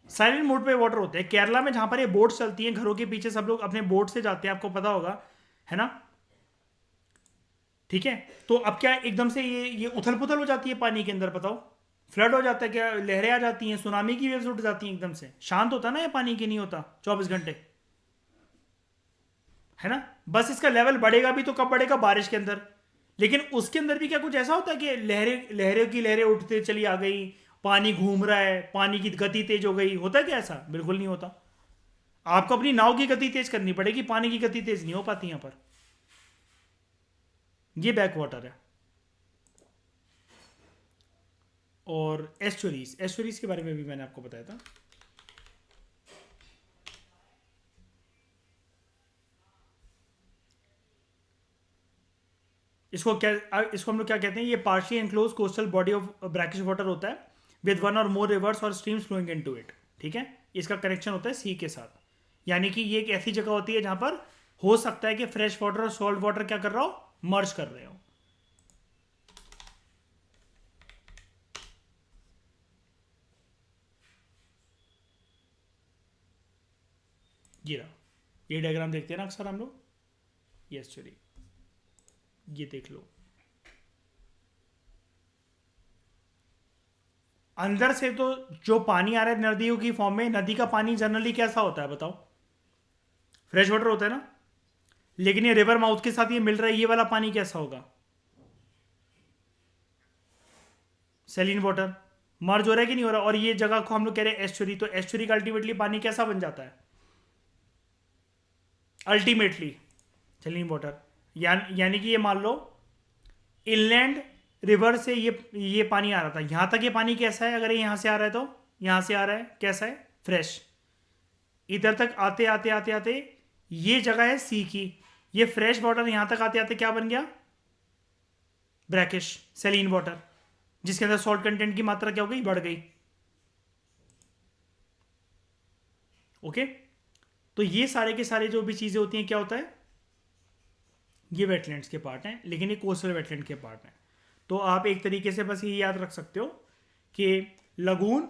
साइलेंट मोड पे वाटर होते हैं। केरला में जहां पर ये बोट चलती हैं, घरों के पीछे सब लोग अपने बोट से जाते हैं, आपको पता होगा, है ना। ठीक है, तो अब क्या एकदम से ये उथल पुथल हो जाती है पानी के अंदर, बताओ फ्लड हो जाता है क्या, लहरें आ जाती हैं, सुनामी की वेव्स उठ जाती हैं एकदम से। शांत होता ना ये पानी की, नहीं होता 24 घंटे, है ना। बस इसका लेवल बढ़ेगा भी तो कब बढ़ेगा, बारिश के अंदर। लेकिन उसके अंदर भी क्या कुछ ऐसा होता है कि लहरें लहरें की लहरें उठते चली आ गई, पानी घूम रहा है, पानी की गति तेज हो गई, होता है क्या ऐसा? बिल्कुल नहीं होता। आपको अपनी नाव की गति तेज करनी पड़ेगी, पानी की गति तेज नहीं हो पाती यहां पर। ये बैक वाटर है। और एस्चुरीज, एस्चुरीज के बारे में भी मैंने आपको बताया था। इसको हम लोग क्या कहते हैं, ये partially enclose coastal body of brackish water होता है विद वन और मोर रिवर्स और स्ट्रीम्स फ्लोइंग इनटू इट। ठीक है, इसका कनेक्शन होता है सी के साथ। यानी कि ये एक ऐसी जगह होती है जहां पर हो सकता है कि फ्रेश वाटर और सॉल्ट वाटर क्या कर रहा हो, मर्ज कर रहे हो। ये डायग्राम देखते हैं ना अक्सर हम लोग, ये एक्चुअली ये देख लो, अंदर से तो जो पानी आ रहा है नदियों की फॉर्म में, नदी का पानी जनरली कैसा होता है बताओ, फ्रेश वाटर होता है ना। लेकिन ये रिवर माउथ के साथ ये मिल रहा है, ये वाला पानी कैसा होगा, सेलिन वाटर, मर्ज हो रहा है कि नहीं हो रहा। और ये जगह को हम लोग कह रहे हैं एस्चुरी, तो एस्चुरी का अल्टीमेटली पानी कैसा बन जाता है, अल्टीमेटली सेलिन वाटर। यानी कि ये मान लो इनलैंड रिवर से ये पानी आ रहा था, यहाँ तक ये पानी कैसा है? अगर ये यहाँ से आ रहा है तो यहाँ से आ रहा है, कैसा है? फ्रेश। इधर तक आते आते आते आते ये जगह है सी की, ये फ्रेश वाटर यहाँ तक आते आते क्या बन गया? ब्रैकिश सेलिन वाटर, जिसके अंदर सॉल्ट कंटेंट की मात्रा क्या हो गई? बढ़ गई। ओके, तो ये सारे के सारे जो भी चीज़ें होती हैं क्या होता है? ये वेटलैंड्स के पार्ट हैं, लेकिन ये कोस्टल वेटलैंड के पार्ट हैं। तो आप एक तरीके से बस ये याद रख सकते हो कि lagoon,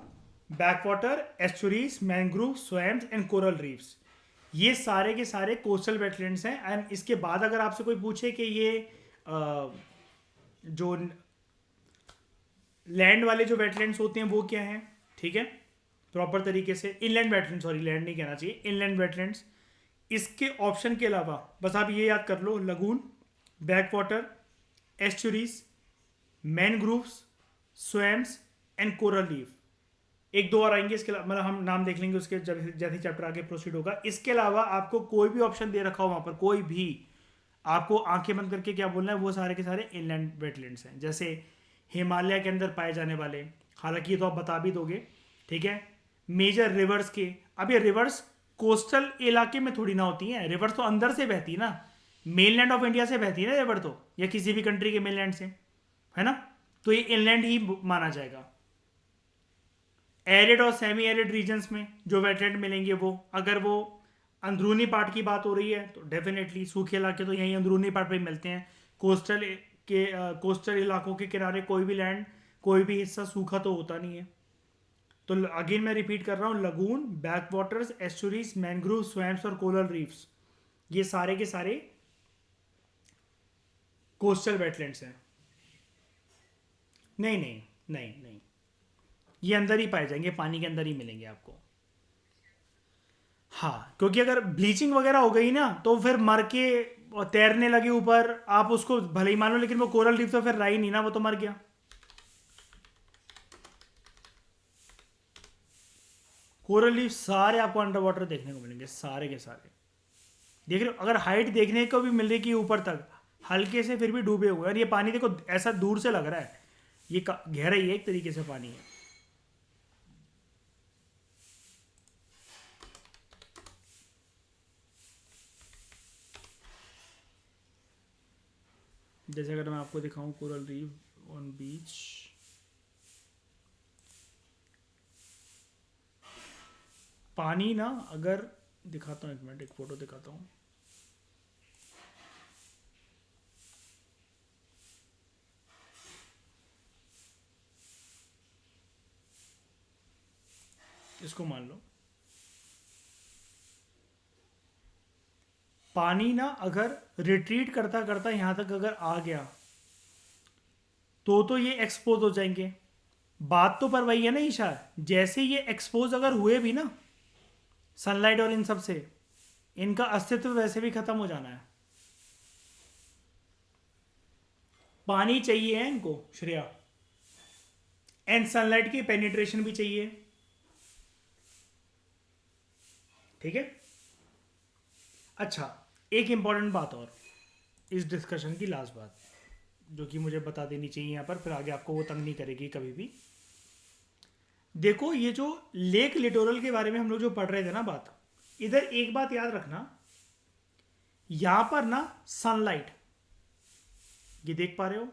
backwater, estuaries, mangrove, swamps and coral reefs, ये सारे के सारे कोस्टल वेटलैंड्स हैं। एंड इसके बाद अगर आपसे कोई पूछे कि ये जो लैंड वाले जो वेटलैंड्स होते हैं वो क्या हैं, ठीक है, प्रॉपर तरीके से इनलैंड वेटलैंड, सॉरी लैंड नहीं कहना चाहिए, इनलैंड वेटलैंड्स, इसके ऑप्शन के अलावा बस आप ये याद कर लो, lagoon, backwater, estuaries, mangroves, swamps and coral reef. एक दो और आएंगे इसके अलावा, मतलब हम नाम देख लेंगे उसके जब जैसे चैप्टर आगे प्रोसीड होगा। इसके अलावा आपको कोई भी ऑप्शन दे रखा हो वहां पर, कोई भी, आपको आंखें बंद करके क्या बोलना है? वो सारे के सारे इनलैंड वेटलैंड्स हैं। जैसे हिमालय के अंदर पाए जाने वाले, हालांकि ये तो आप बता भी दोगे, ठीक है, मेजर रिवर्स के। अब ये रिवर्स कोस्टल इलाके में थोड़ी ना होती हैं, रिवर्स तो अंदर से बहती है ना, मेनलैंड ऑफ इंडिया से बहती है ना रिवर तो, या किसी भी कंट्री के मेनलैंड से, है ना, तो ये इनलैंड ही माना जाएगा। एरिड और सेमी एरिड रीजन्स में जो वेटलैंड मिलेंगे वो, अगर वो अंदरूनी पार्ट की बात हो रही है तो डेफिनेटली सूखे इलाके तो यहीं अंदरूनी पार्ट पे ही मिलते हैं। कोस्टल के कोस्टल इलाकों के किनारे कोई भी लैंड, कोई भी हिस्सा सूखा तो होता नहीं है। तो अगेन मैं रिपीट कर रहा हूँ, lagoon, back waters, estuaries, mangrove, swamps और कोरल रीफ्स, ये सारे के सारे कोस्टल वेटलैंड्स हैं। नहीं नहीं नहीं नहीं, ये अंदर ही पाए जाएंगे, पानी के अंदर ही मिलेंगे आपको। हाँ, क्योंकि अगर ब्लीचिंग वगैरह हो गई ना तो फिर मर के और तैरने लगे ऊपर, आप उसको भले ही मानो, लेकिन वो कोरल रीफ तो फिर रहा ही नहीं ना, वो तो मर गया। कोरल रीफ सारे आपको अंडर वाटर देखने को मिलेंगे, सारे के सारे। देख रहे हो, अगर हाइट देखने को भी मिल रही कि ऊपर तक हल्के से फिर भी डूबे हुए हैं, और ये पानी देखो ऐसा दूर से लग रहा है, ये गहरा ही है एक तरीके से पानी है। जैसे अगर मैं आपको दिखाऊं कोरल रीफ ऑन बीच, पानी ना, अगर दिखाता हूँ, एक मिनट, एक फोटो दिखाता हूँ। इसको मान लो, पानी ना अगर रिट्रीट करता करता यहाँ तक अगर आ गया तो ये एक्सपोज हो जाएंगे। बात तो पर वही है ना ईशा, जैसे ये एक्सपोज अगर हुए भी ना सनलाइट और इन सब से, इनका अस्तित्व वैसे भी खत्म हो जाना है। पानी चाहिए है इनको श्रेया, एंड सनलाइट की पेनिट्रेशन भी चाहिए, ठीक है। अच्छा, एक इंपॉर्टेंट बात और, इस डिस्कशन की लास्ट बात जो कि मुझे बता देनी चाहिए यहाँ पर, फिर आगे आपको वो तंग नहीं करेगी कभी भी। देखो, ये जो लेक लिटोरल के बारे में हम लोग जो पढ़ रहे थे ना बात, इधर एक बात याद रखना, यहां पर ना सनलाइट, ये देख पा रहे हो,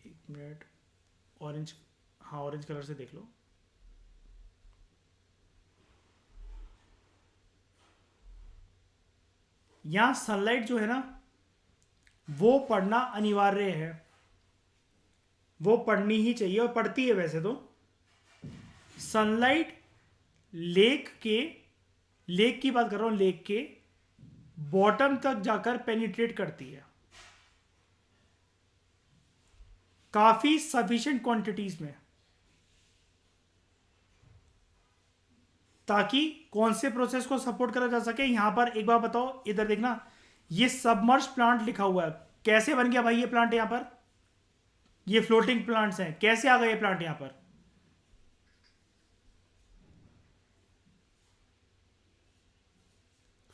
एक मिनट, ऑरेंज, हाँ ऑरेंज कलर से देख लो, यहां सनलाइट जो है ना वो पढ़ना अनिवार्य है, वो पढ़नी ही चाहिए और पढ़ती है वैसे तो। सनलाइट लेक की बात कर रहा हूं, लेक के बॉटम तक जाकर पेनिट्रेट करती है काफी सफिशिएंट क्वांटिटीज में, ताकि कौन से प्रोसेस को सपोर्ट करा जा सके। यहां पर एक बार बताओ, इधर देखना, ये सबमर्ज प्लांट लिखा हुआ है, कैसे बन गया भाई ये प्लांट यहां पर? ये फ्लोटिंग प्लांट्स हैं, कैसे आ गए ये प्लांट यहां पर?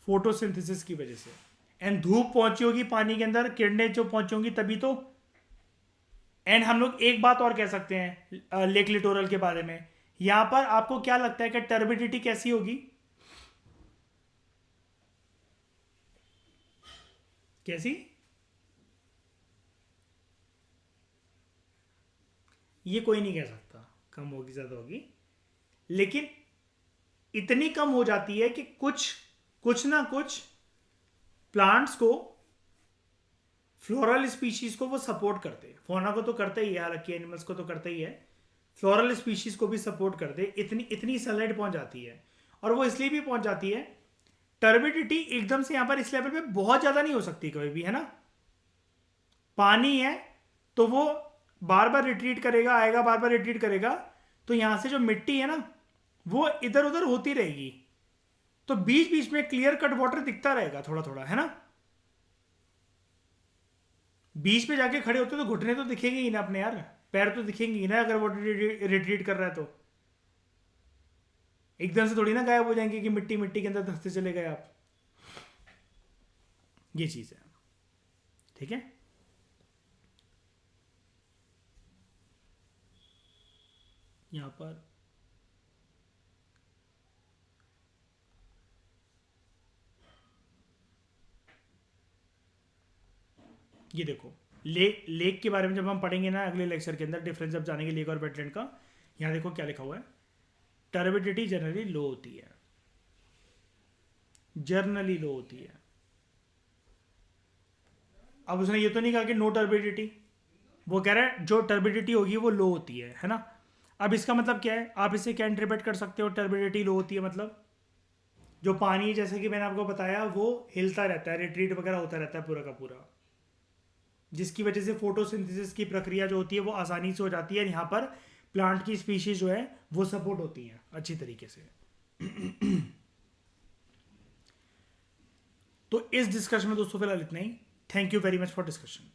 फोटोसिंथेसिस की वजह से। एंड धूप पहुंची होगी पानी के अंदर, किरणें जो पहुंची होंगी तभी तो। एंड हम लोग एक बात और कह सकते हैं लेक लिटोरल के बारे में, यहां पर आपको क्या लगता है कि टर्बिडिटी कैसी होगी? कैसी? ये कोई नहीं कह सकता कम होगी ज्यादा होगी, लेकिन इतनी कम हो जाती है कि कुछ कुछ ना कुछ प्लांट्स को, फ्लोरल स्पीशीज को वो सपोर्ट करते हैं। फौना को तो करते ही है, हालांकि एनिमल्स को तो करते ही है, फ्लोरल स्पीशीज को भी सपोर्ट करते। इतनी इतनी सनलाइट पहुंच जाती है, और वो इसलिए भी पहुंच जाती है, टर्बिडिटी एकदम से यहां पर इस लेवल पे बहुत ज्यादा नहीं हो सकती कभी भी, है ना। पानी है तो वो बार बार रिट्रीट करेगा, आएगा, बार बार रिट्रीट करेगा, तो यहां से जो मिट्टी है ना वो इधर उधर होती रहेगी, तो बीच बीच में क्लियर कट वाटर दिखता रहेगा थोड़ा थोड़ा, है ना। बीच पे जाके खड़े होते तो घुटने तो दिखेंगे ही ना अपने यार, पैर तो दिखेंगे ही ना, अगर वो रिट्रीट कर रहा है तो एकदम से थोड़ी ना गायब हो जाएंगे कि मिट्टी मिट्टी के अंदर धंसते चले गए आप। ये चीज है, ठीक है। यहां पर ये देखो, लेक के बारे में जब हम पढ़ेंगे ना अगले लेक्चर के अंदर, डिफरेंस जब जानेंगे लेक और वेटलैंड का, यहां देखो क्या लिखा हुआ है, टर्बिडिटी जनरली लो होती है, जर्नली लो होती है। अब उसने ये तो नहीं कहा कि नो टर्बिडिटी, वो कह रहा है जो टर्बिडिटी होगी वो लो होती है ना। अब इसका मतलब क्या है, आप इसे क्या इंटरप्रेट कर सकते हो, टर्बिडिटी लो होती है मतलब जो पानी, जैसे कि मैंने आपको बताया, वो हिलता रहता है, रिट्रीट वगैरह होता रहता है पूरा का पूरा, जिसकी वजह से फोटोसिंथेसिस की प्रक्रिया जो होती है वो आसानी से हो जाती है, यहाँ पर प्लांट की स्पीशीज जो है वो सपोर्ट होती हैं अच्छी तरीके से। तो इस डिस्कशन में दोस्तों फिलहाल इतना ही। Thank you very much for discussion.